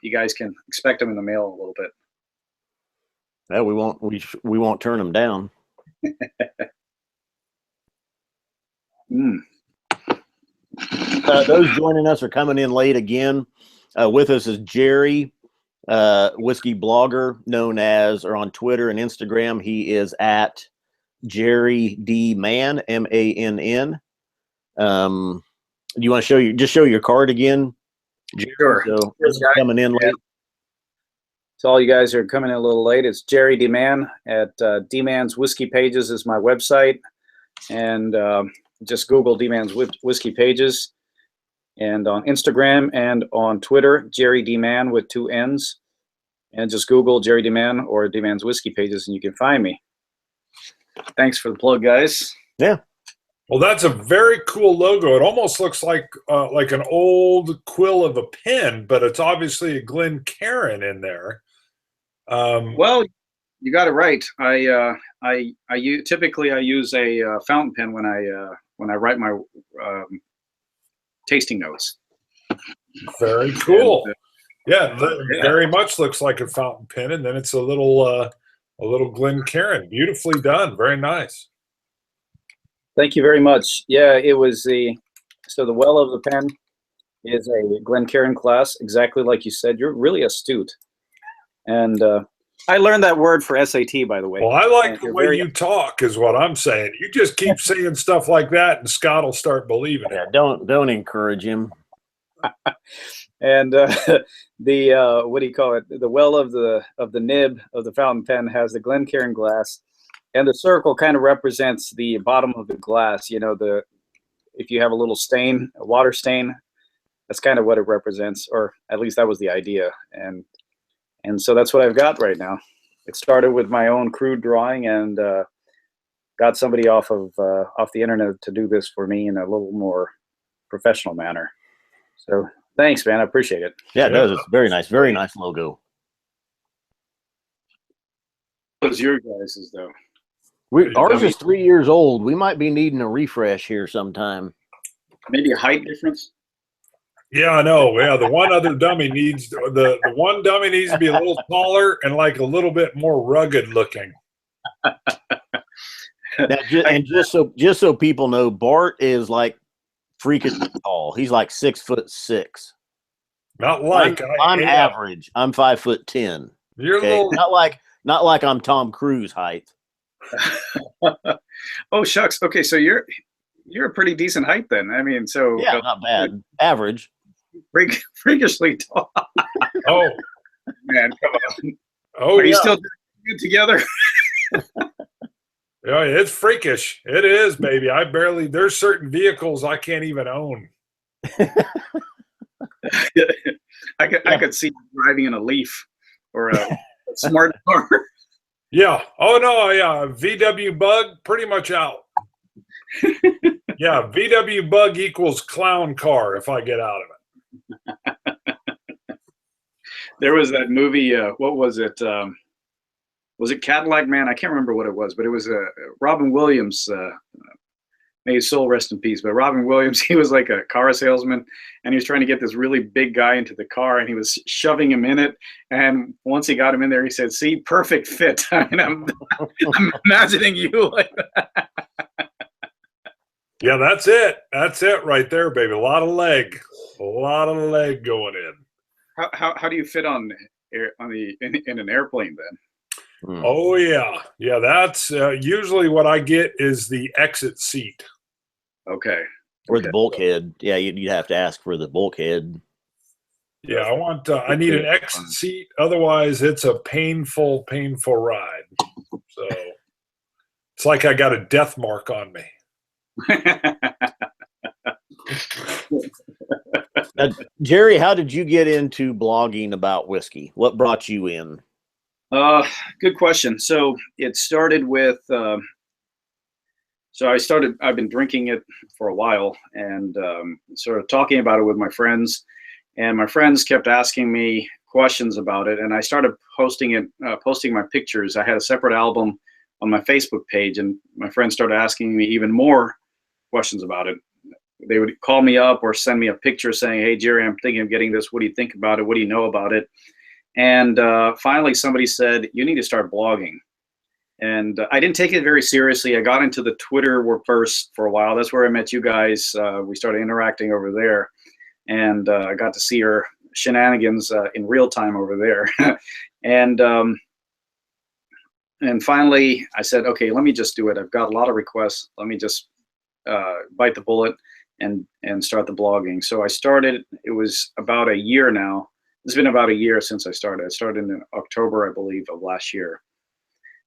you guys can expect them in the mail a little bit. Yeah, we won't turn them down. Those joining us are coming in late again. With us is Jerry, whiskey blogger, known as, or on Twitter and Instagram, he is at Jerry D Man, MANN. Do you want to show your card again, Jerry? Sure. So coming in late. So all you guys who are coming in a little late, it's Jerry D Man at D Man's Whiskey Pages is my website, and just Google D Man's Whiskey Pages. and on Instagram and on Twitter, Jerry D Man with 2 N's. And just Google Jerry D Man or D Man's Whiskey pages, and you can find me. Thanks for the plug, guys. Yeah. Well, that's a very cool logo. It almost looks like an old quill of a pen, but it's obviously a Glencairn in there. Well, you got it right. Typically I use a fountain pen when I write my tasting notes. Very cool. And, yeah, very much looks like a fountain pen, and then it's a little Glencairn. Beautifully done. Very nice. Thank you very much. Yeah, it was the well of the pen is a Glencairn class, exactly like you said. You're really astute. And I learned that word for SAT, by the way. Well, I like the way you talk is what I'm saying. You just keep saying stuff like that, and Scott will start believing it. Yeah, don't encourage him. And the what do you call it? The well of the nib of the fountain pen has the Glencairn glass, and the circle kind of represents the bottom of the glass. You know, if you have a little stain, a water stain, that's kind of what it represents, or at least that was the idea. And so that's what I've got right now. It started with my own crude drawing, and got somebody off the internet to do this for me in a little more professional manner. So thanks, man. I appreciate it. Yeah, it does. It's very nice logo. What's your guys's though? Ours is 3 years old. We might be needing a refresh here sometime. Maybe a height difference. Yeah, I know. Yeah, the one dummy needs to be a little taller and like a little bit more rugged looking. Just so people know, Bart is like freaking tall. He's like 6'6". Not like I'm average. I'm 5'10". You're okay? a little not like I'm Tom Cruise height. Oh shucks. Okay, so you're a pretty decent height then. I mean, so yeah, not bad. Average. Freakishly tall. Oh man, come on. Oh, are you still good together? Yeah, it's freakish. It is, baby. There's certain vehicles I can't even own. I could see you driving in a Leaf or a smart car. Yeah. Oh no. Yeah. VW Bug, pretty much out. Yeah. VW Bug equals clown car if I get out of it. There was that movie. What was it? Was it Cadillac Man? I can't remember what it was, but it was Robin Williams. May his soul rest in peace. But Robin Williams, he was like a car salesman, and he was trying to get this really big guy into the car, and he was shoving him in it. And once he got him in there, he said, "See, perfect fit." I mean, I'm imagining you like that. Yeah, that's it. That's it right there, baby. A lot of leg going in. How do you fit in an airplane then? Oh yeah. That's usually what I get is the exit seat. Okay. Or the bulkhead. Yeah, you'd have to ask for the bulkhead. Yeah, I need an exit seat. Otherwise, it's a painful ride. So it's like I got a death mark on me. Jerry, how did you get into blogging about whiskey? What brought you in? Good question. So it started with, I've been drinking it for a while and sort of talking about it with my friends, and my friends kept asking me questions about it, and I started posting my pictures. I had a separate album on my Facebook page, and my friends started asking me even more questions about it. They would call me up or send me a picture saying, "Hey, Jerry, I'm thinking of getting this. What do you think about it? What do you know about it?" And finally, somebody said, "You need to start blogging." And I didn't take it very seriously. I got into the Twitterverse for a while. That's where I met you guys. We started interacting over there. And I got to see your shenanigans in real time over there. And finally, I said, okay, let me just do it. I've got a lot of requests. Let me just bite the bullet and start the blogging. So I started. It was about a year now. It's been about a year since I started. I started in October, I believe, of last year.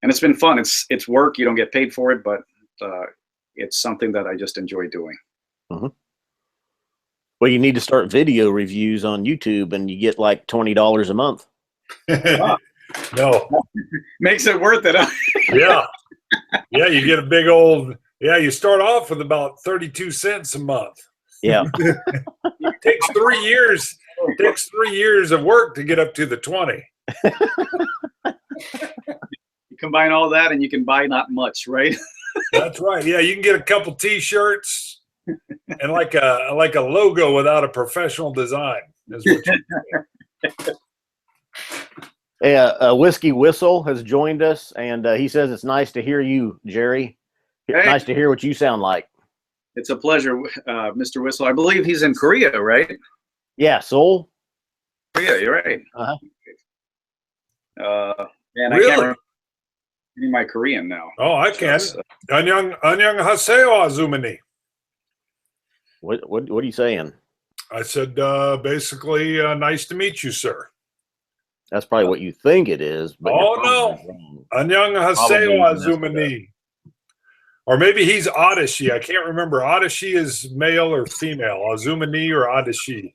And it's been fun. It's work. You don't get paid for it, but it's something that I just enjoy doing. Mm-hmm. Well, you need to start video reviews on YouTube, and you get like $20 a month. No. Makes it worth it. Huh? Yeah, you get a big old, you start off with about 32 cents a month. Yeah. It takes 3 years. It takes 3 years of work to get up to the 20. You combine all that and you can buy not much, right? That's right. Yeah, you can get a couple T-shirts and like a logo without a professional design. Is what you Yeah, Whiskey Whistle has joined us, and he says it's nice to hear you, Jerry. Hey. Nice to hear what you sound like. It's a pleasure, Mr. Whistle. I believe he's in Korea, right? Yeah, Seoul. Korea, you're right. Uh-huh. And I Really? can't remember my Korean now. Oh, I can. Annyeong haseo azumani. What are you saying? I said, basically, nice to meet you, sir. That's probably what you think it is. But Oh, you're no. probably wrong. Annyeong Probably haseo messed it azumani. Or maybe he's Adashi. I can't remember. Adashi is male or female. Azumani or Adashi.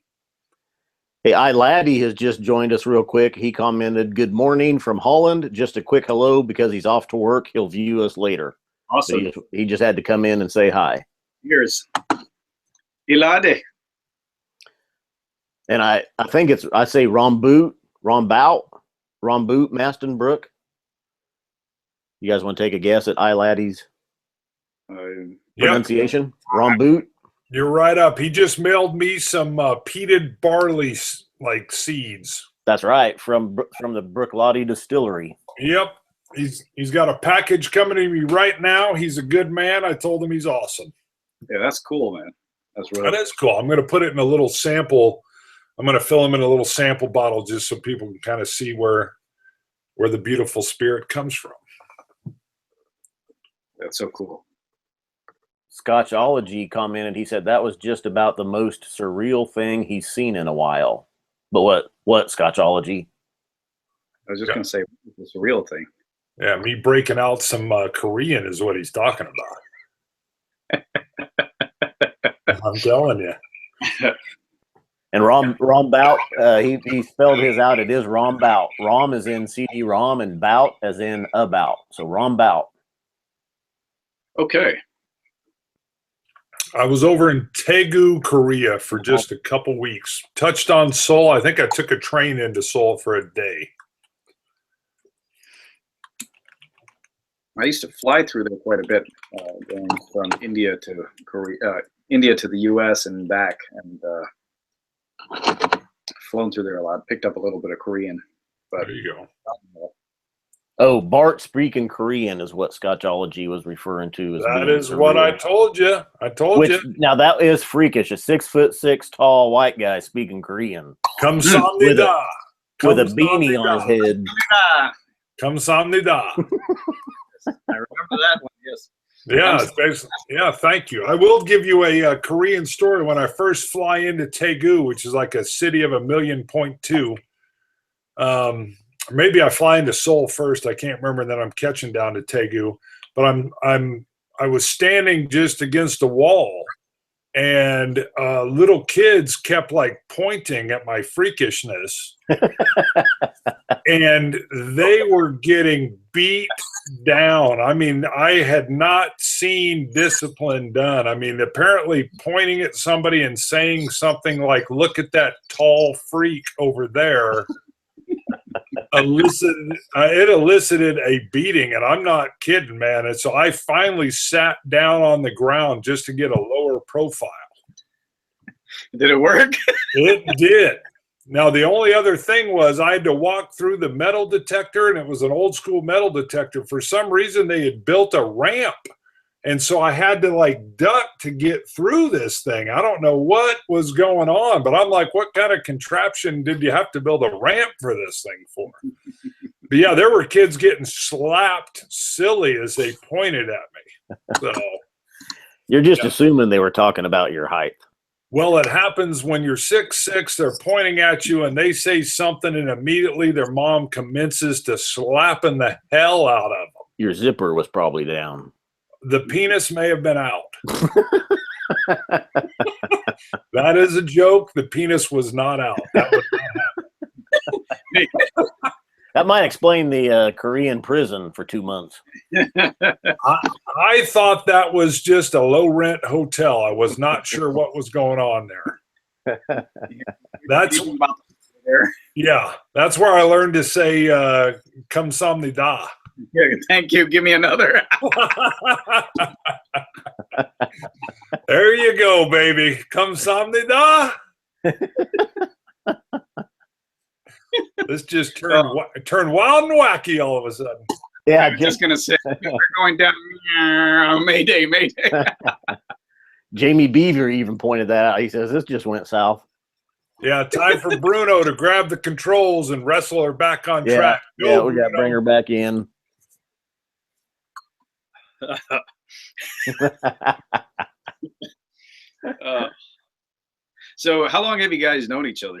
Hey, Laddie has just joined us real quick. He commented, "Good morning from Holland. Just a quick hello because he's off to work. He'll view us later." Awesome. So he just had to come in and say hi. Here's Ilade. And I think I say Romboot, Mastenbrook. You guys want to take a guess at Laddie's pronunciation? Romboot. You're right up. He just mailed me some peated barley seeds. That's right, from the Brooklotti distillery. Yep. He's got a package coming to me right now. He's a good man. I told him he's awesome. Yeah, that's cool, man. That's really That is cool. I'm going to put it in a little sample. I'm going to fill him in a little sample bottle just so people can kind of see where the beautiful spirit comes from. That's so cool. Scotchology commented, he said that was just about the most surreal thing he's seen in a while. But what Scotchology? I was just going to say it's a real thing. Yeah, me breaking out some Korean is what he's talking about. I'm telling you. And Rombout, he spelled his out. It is Rombout. Rom is in CD-ROM and bout as in about. So Rombout. Okay. I was over in Daegu, Korea for just a couple weeks. Touched on Seoul. I think I took a train into Seoul for a day. I used to fly through there quite a bit, going from India to Korea, India to the U.S. and back, and flown through there a lot. Picked up a little bit of Korean. But There you go. Oh, Bart speaking Korean is what Scotchology was referring to. As That being is what I surreal. told you. I told you. Now that is freakish. A 6'6" tall white guy speaking Korean Kamsamnida. with a beanie on his head. Kamsamnida. I remember that one. Yes. Yeah, it's basically, yeah. Thank you. I will give you a Korean story. When I first fly into Daegu, which is like a city of 1.2 million. Maybe I fly into Seoul first. I can't remember. Then I'm catching down to Daegu. But I was standing just against a wall, and little kids kept pointing at my freakishness, and they were getting beat down. I mean, I had not seen discipline done. I mean, apparently pointing at somebody and saying something like, "Look at that tall freak over there." elicited a beating, and I'm not kidding, man. And so I finally sat down on the ground just to get a lower profile. Did it work? It did. Now, the only other thing was I had to walk through the metal detector, and it was an old school metal detector. For some reason, they had built a ramp. And so I had to duck to get through this thing. I don't know what was going on, but I'm like, what kind of contraption did you have to build a ramp for this thing for? But yeah, there were kids getting slapped silly as they pointed at me. So You're just assuming they were talking about your height. well, it happens when you're 6'6", they're pointing at you and they say something, and immediately their mom commences to slapping the hell out of them. Your zipper was probably down. The penis may have been out. That is a joke. The penis was not out. That was That might explain the Korean prison for 2 months. I thought that was just a low rent hotel. I was not sure what was going on there. That's that's where I learned to say "kamsamnida." Thank you. Give me another. There you go, baby. Kamsamnida. This just turned wild and wacky all of a sudden. Yeah, I'm just gonna say we're going down. Mayday, mayday. Jamie Beaver even pointed that out. He says this just went south. Yeah, time for Bruno to grab the controls and wrestle her back on track. Go, we got to bring her back in. So how long have you guys known each other?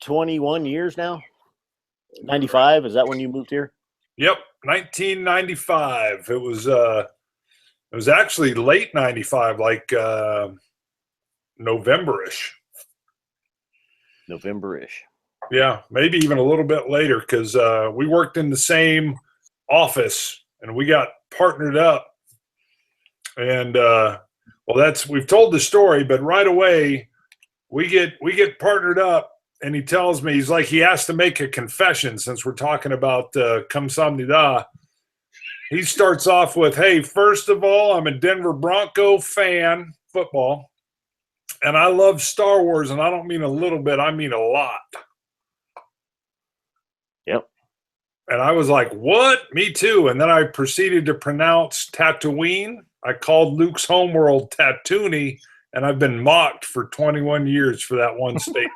21 years now. 95, is that when you moved here? Yep, 1995. It was actually late 95, like November-ish. Yeah, maybe even a little bit later, because we worked in the same office and we got partnered up. And we've told the story, but right away we get partnered up, and he tells me, he's like, he has to make a confession since we're talking about kamsamnida. He starts off with, hey, first of all, I'm a Denver Bronco fan, football, and I love Star Wars, and I don't mean a little bit, I mean a lot. Yep. And I was like, what? Me too. And then I proceeded to pronounce Tatooine. I called Luke's homeworld Tatooine, and I've been mocked for 21 years for that one statement.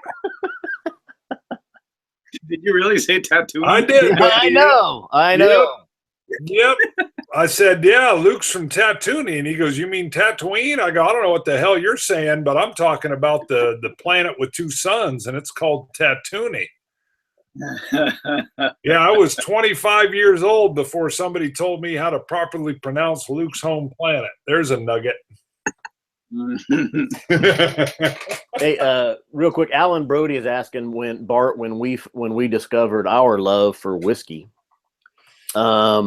Did you really say Tatooine? I did. I know. Yep. I said, yeah, Luke's from Tatooine. And he goes, you mean Tatooine? I go, I don't know what the hell you're saying, but I'm talking about the planet with two suns, and it's called Tatooine. Yeah, I was 25 years old before somebody told me how to properly pronounce Luke's home planet. There's a nugget. Hey, real quick, Alan Brody is asking when we discovered our love for whiskey. As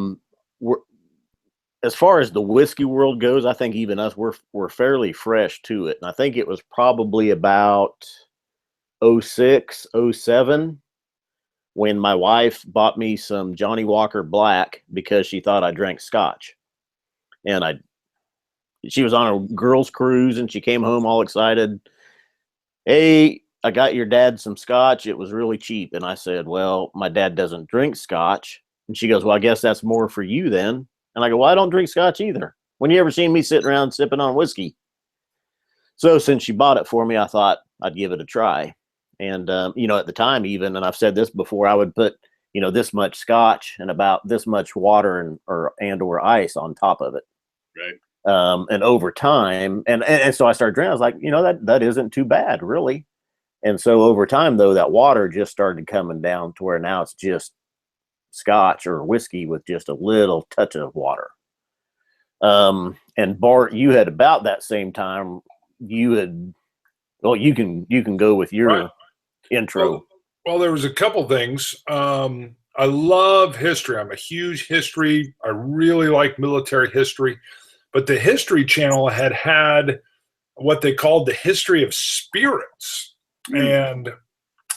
far as the whiskey world goes, I think even us we're fairly fresh to it, and I think it was probably about 06, 07 when my wife bought me some Johnny Walker Black because she thought I drank Scotch, and she was on a girls' cruise and she came home all excited. Hey, I got your dad some Scotch. It was really cheap. And I said, well, my dad doesn't drink Scotch. And she goes, well, I guess that's more for you then. And I go, well, I don't drink Scotch either. When you ever seen me sitting around sipping on whiskey? So since she bought it for me, I thought I'd give it a try. And, at the time even, and I've said this before, I would put, this much Scotch and about this much water or ice on top of it. Right. And over time, and so I started drinking. I was like, that isn't too bad, really. And so over time, though, that water just started coming down to where now it's just Scotch or whiskey with just a little touch of water. And Bart, you had about that same time. You can go with your intro. Well, there was a couple things. I love history. I'm a huge history. I really like military history. But the History Channel had what they called the history of spirits. And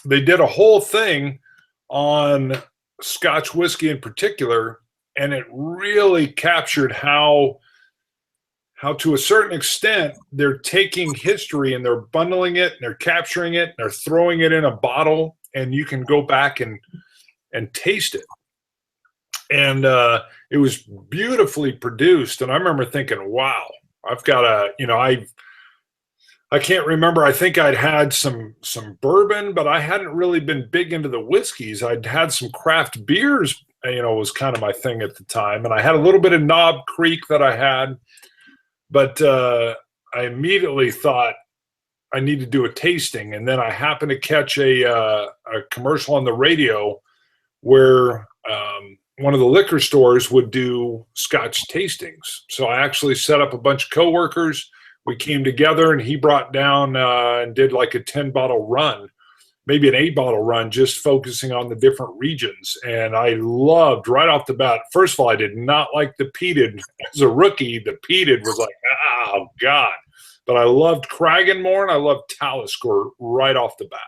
they did a whole thing on Scotch whiskey in particular. And it really captured how to a certain extent, they're taking history and they're bundling it and they're capturing it and they're throwing it in a bottle, and you can go back and taste it. And it was beautifully produced. And I remember thinking, wow, I've got I can't remember. I think I'd had some bourbon, but I hadn't really been big into the whiskeys. I'd had some craft beers, was kind of my thing at the time. And I had a little bit of Knob Creek that I had, but I immediately thought I need to do a tasting. And then I happened to catch a commercial on the radio where one of the liquor stores would do Scotch tastings. So I actually set up a bunch of coworkers. We came together, and he brought down and did like a 10-bottle run, maybe an 8-bottle run, just focusing on the different regions. And I loved right off the bat. First of all, I did not like the peated. As a rookie, the peated was like, oh, God. But I loved Cragganmore, and I loved Talisker right off the bat.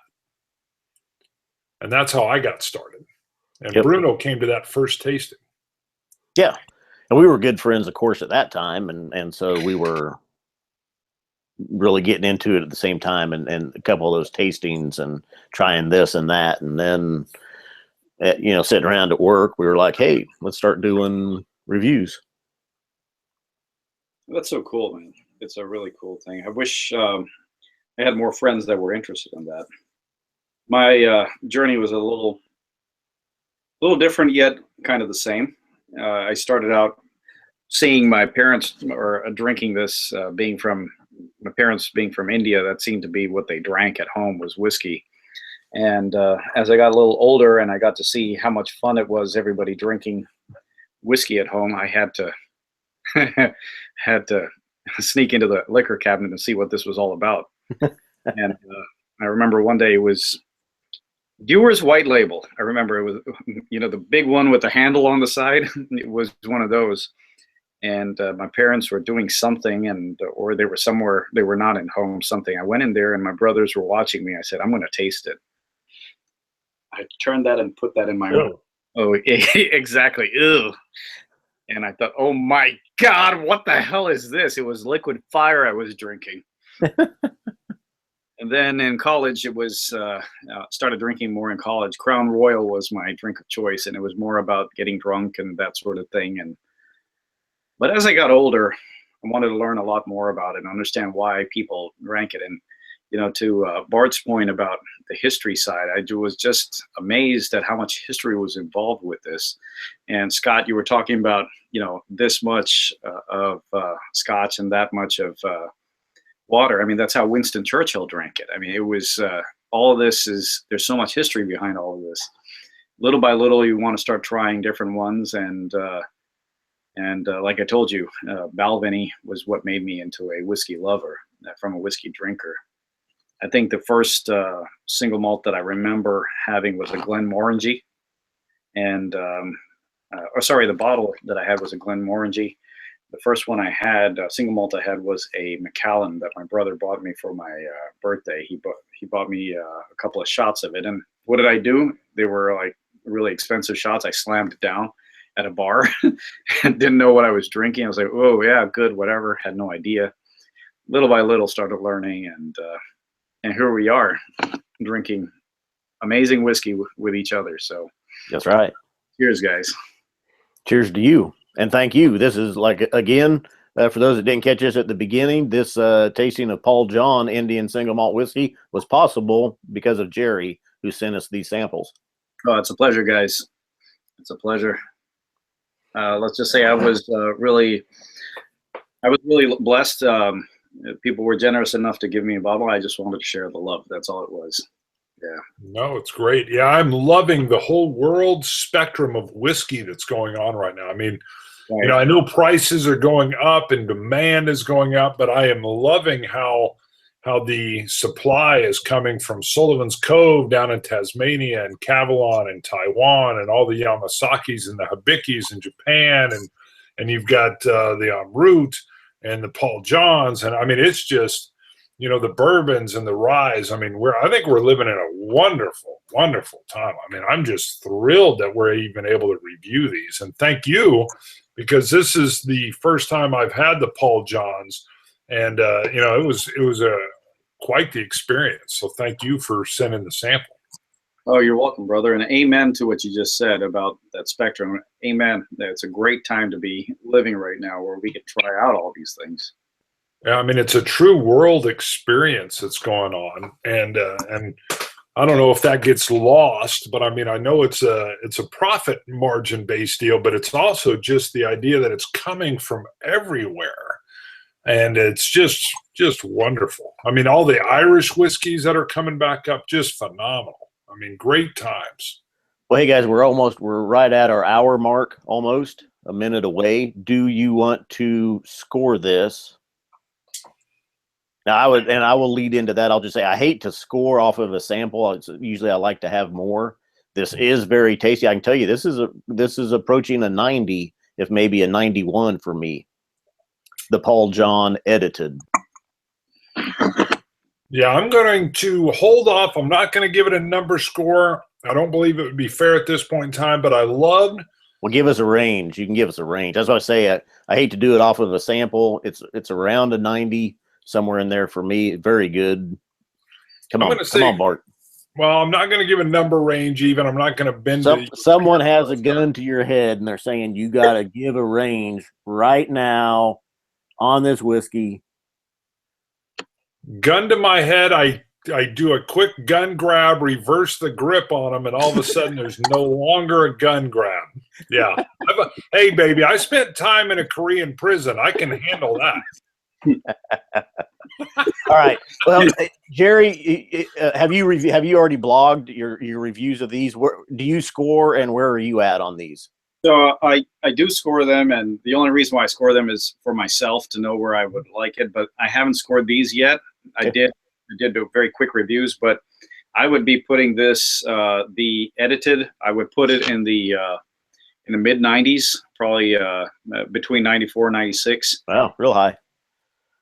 And that's how I got started. And Yep. Bruno came to that first tasting. Yeah. And we were good friends, of course, at that time. And so we were really getting into it at the same time, and a couple of those tastings and trying this and that. And then, sitting around at work, we were like, hey, let's start doing reviews. That's so cool, man. It's a really cool thing. I wish I had more friends that were interested in that. My journey was a little different, yet kind of the same. I started out seeing my parents or drinking this, my parents being from India. That seemed to be what they drank at home, was whiskey. And as I got a little older and I got to see how much fun it was, everybody drinking whiskey at home, I had to sneak into the liquor cabinet and see what this was all about. And I remember one day it was Dewar's White Label. I remember it was, the big one with the handle on the side. It was one of those. And my parents were doing something, or they were somewhere, they were not in home, something. I went in there and my brothers were watching me. I said, I'm going to taste it. I turned that and put that in my mouth. Oh, exactly. Ew. And I thought, oh my God, what the hell is this? It was liquid fire I was drinking. And then in college, it was, started drinking more in college. Crown Royal was my drink of choice, and it was more about getting drunk and that sort of thing. But as I got older, I wanted to learn a lot more about it and understand why people drank it. And, to Bart's point about the history side, I was just amazed at how much history was involved with this. And Scott, you were talking about, this much of Scotch and that much of water. I mean, that's how Winston Churchill drank it. I mean, it was all of this there's so much history behind all of this. Little by little, you want to start trying different ones. And like I told you, Balvenie was what made me into a whiskey lover from a whiskey drinker. I think the first single malt that I remember having was a Glenmorangie. And, the bottle that I had was a Glenmorangie. The first one I had, single malt I had, was a Macallan that my brother bought me for my birthday. He bought me a couple of shots of it. And what did I do? They were like really expensive shots. I slammed it down at a bar and didn't know what I was drinking. I was like, oh yeah, good, whatever. Had no idea. Little by little started learning, and here we are drinking amazing whiskey with each other. So that's right. Cheers, guys. Cheers to you. And thank you. This is again, for those that didn't catch us at the beginning, this tasting of Paul John Indian single malt whiskey was possible because of Jerry, who sent us these samples. Oh, it's a pleasure, guys. It's a pleasure. Let's just say I was really blessed. People were generous enough to give me a bottle. I just wanted to share the love. That's all it was. Yeah. No, it's great. Yeah, I'm loving the whole world spectrum of whiskey that's going on right now. I mean, right. I know prices are going up and demand is going up, but I am loving how the supply is coming from Sullivan's Cove down in Tasmania and Cavalon and Taiwan and all the Yamasakis and the Hibikis in Japan. And you've got the Amrut and the Paul Johns. And I mean, it's just, the bourbons and the ryes. I mean, I think we're living in a wonderful, wonderful time. I mean, I'm just thrilled that we're even able to review these. And thank you, because this is the first time I've had the Paul Johns. And, it was quite the experience. So thank you for sending the sample. Oh, you're welcome, brother. And amen to what you just said about that spectrum. Amen. It's a great time to be living right now where we can try out all these things. Yeah, I mean, it's a true world experience that's going on. And I don't know if that gets lost, but I mean, I know it's a profit margin based deal, but it's also just the idea that it's coming from everywhere. And it's just wonderful. I mean, all the Irish whiskeys that are coming back up, just phenomenal. I mean, great times. Well, hey guys, we're right at our hour mark, almost a minute away. Do you want to score this? Now, I will lead into that. I'll just say I hate to score off of a sample. Usually I like to have more. This is very tasty. I can tell you this is approaching a 90, if maybe a 91 for me. The Paul John edited. Yeah, I'm going to hold off. I'm not going to give it a number score. I don't believe it would be fair at this point in time, but I loved. Well, give us a range. You can give us a range. That's what I say. I hate to do it off of a sample. It's around a 90, somewhere in there for me. Very good. Come on, Bart. Well, I'm not going to give a number range even. I'm not going to bend it. Someone has a gun to your head, and they're saying you got to give a range right now on this whiskey. Gun to my head, I do a quick gun grab, reverse the grip on them, and all of a sudden there's no longer a gun grab. Yeah. Hey, baby, I spent time in a Korean prison. I can handle that. All right. Well, Jerry, have you already blogged your reviews of these? Where do you score, and where are you at on these? So I do score them, and the only reason why I score them is for myself to know where I would like it. But I haven't scored these yet. I did do very quick reviews, but I would be putting this the edited. I would put it in the mid 90s, probably between 94 and 96. Wow, real high.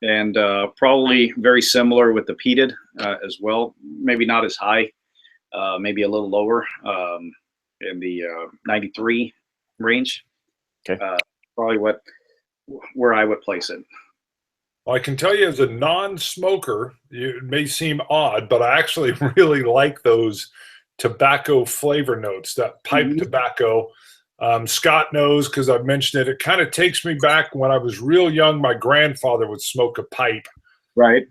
And probably very similar with the peated as well. Maybe not as high, maybe a little lower in the 93 range. Okay. Probably where I would place it. Well, I can tell you as a non-smoker, it may seem odd, but I actually really like those tobacco flavor notes, that pipe tobacco. Scott knows because I've mentioned it. It kind of takes me back when I was real young. My grandfather would smoke a pipe. Right.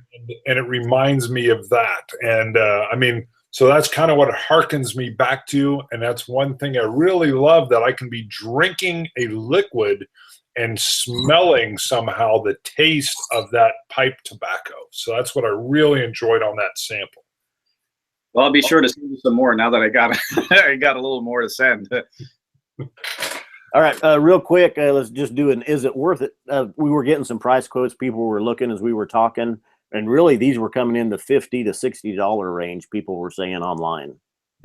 And it reminds me of that. And I mean, so that's kind of what it harkens me back to. And that's one thing I really love, that I can be drinking a liquid and smelling somehow the taste of that pipe tobacco. So that's what I really enjoyed on that sample. Well, I'll be sure to send you some more now that I got I got a little more to send. All right, real quick, let's just do an is it worth it? We were getting some price quotes. People were looking as we were talking, and really these were coming in the $50 to $60 range. People were saying online.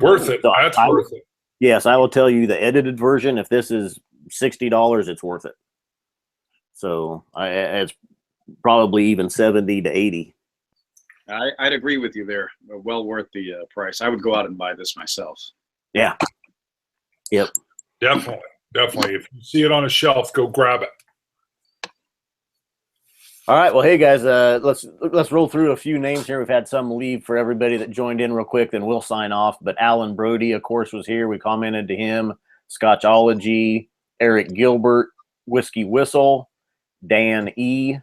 Worth it. That's worth it. Yes, I will tell you the edited version. If this is $60, it's worth it. So it's probably even 70 to 80. I'd agree with you there. Well worth the price. I would go out and buy this myself. Yeah. Yep. Definitely. If you see it on a shelf, go grab it. All right. Well, hey guys, let's roll through a few names here. We've had some leave for everybody that joined in real quick. Then we'll sign off. But Alan Brody, of course, was here. We commented to him. Scotchology, Eric Gilbert, Whiskey Whistle, Dan E,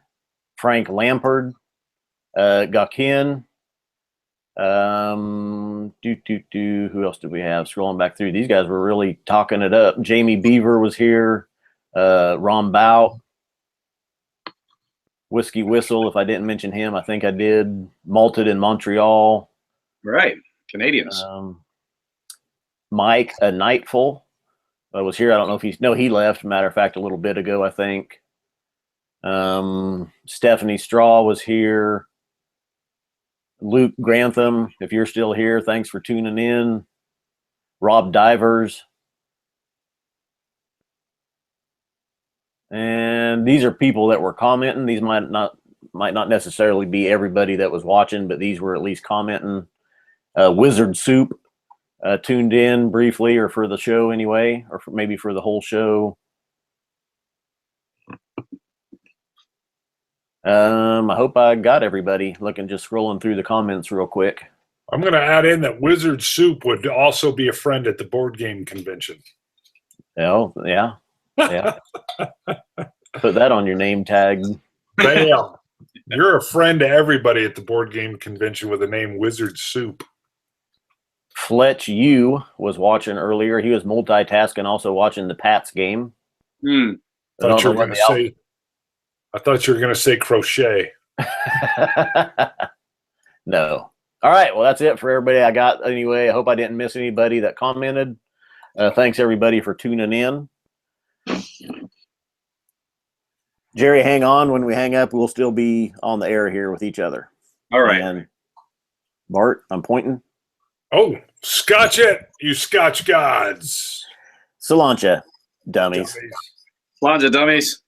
Frank Lampard, Gakin. Who else did we have? Scrolling back through, these guys were really talking it up. Jamie Beaver was here. Ron Bow, Whiskey Whistle. If I didn't mention him, I think I did. Malted in Montreal. Right, Canadians. Mike Nightful was here. I don't know if he left. Matter of fact, a little bit ago, I think. Stephanie Straw was here. Luke Grantham, if you're still here, thanks for tuning in. Rob Divers. And these are people that were commenting. These might not necessarily be everybody that was watching, but these were at least commenting. Wizard Soup tuned in briefly, or for the show anyway, or maybe for the whole show. I hope I got everybody. Just scrolling through the comments real quick. I'm going to add in that Wizard Soup would also be a friend at the board game convention. Oh, yeah. Put that on your name tag. Bam. You're a friend to everybody at the board game convention with the name Wizard Soup. Fletch U was watching earlier. He was multitasking, also watching the Pats game. I thought you were going to say crochet. No. All right. Well, that's it for everybody I got anyway. I hope I didn't miss anybody that commented. Thanks everybody for tuning in. Jerry, hang on. When we hang up, we'll still be on the air here with each other. All right. And Bart, I'm pointing. Oh, Scotch it, you Scotch gods. Cilantro, dummies. Lonza dummies.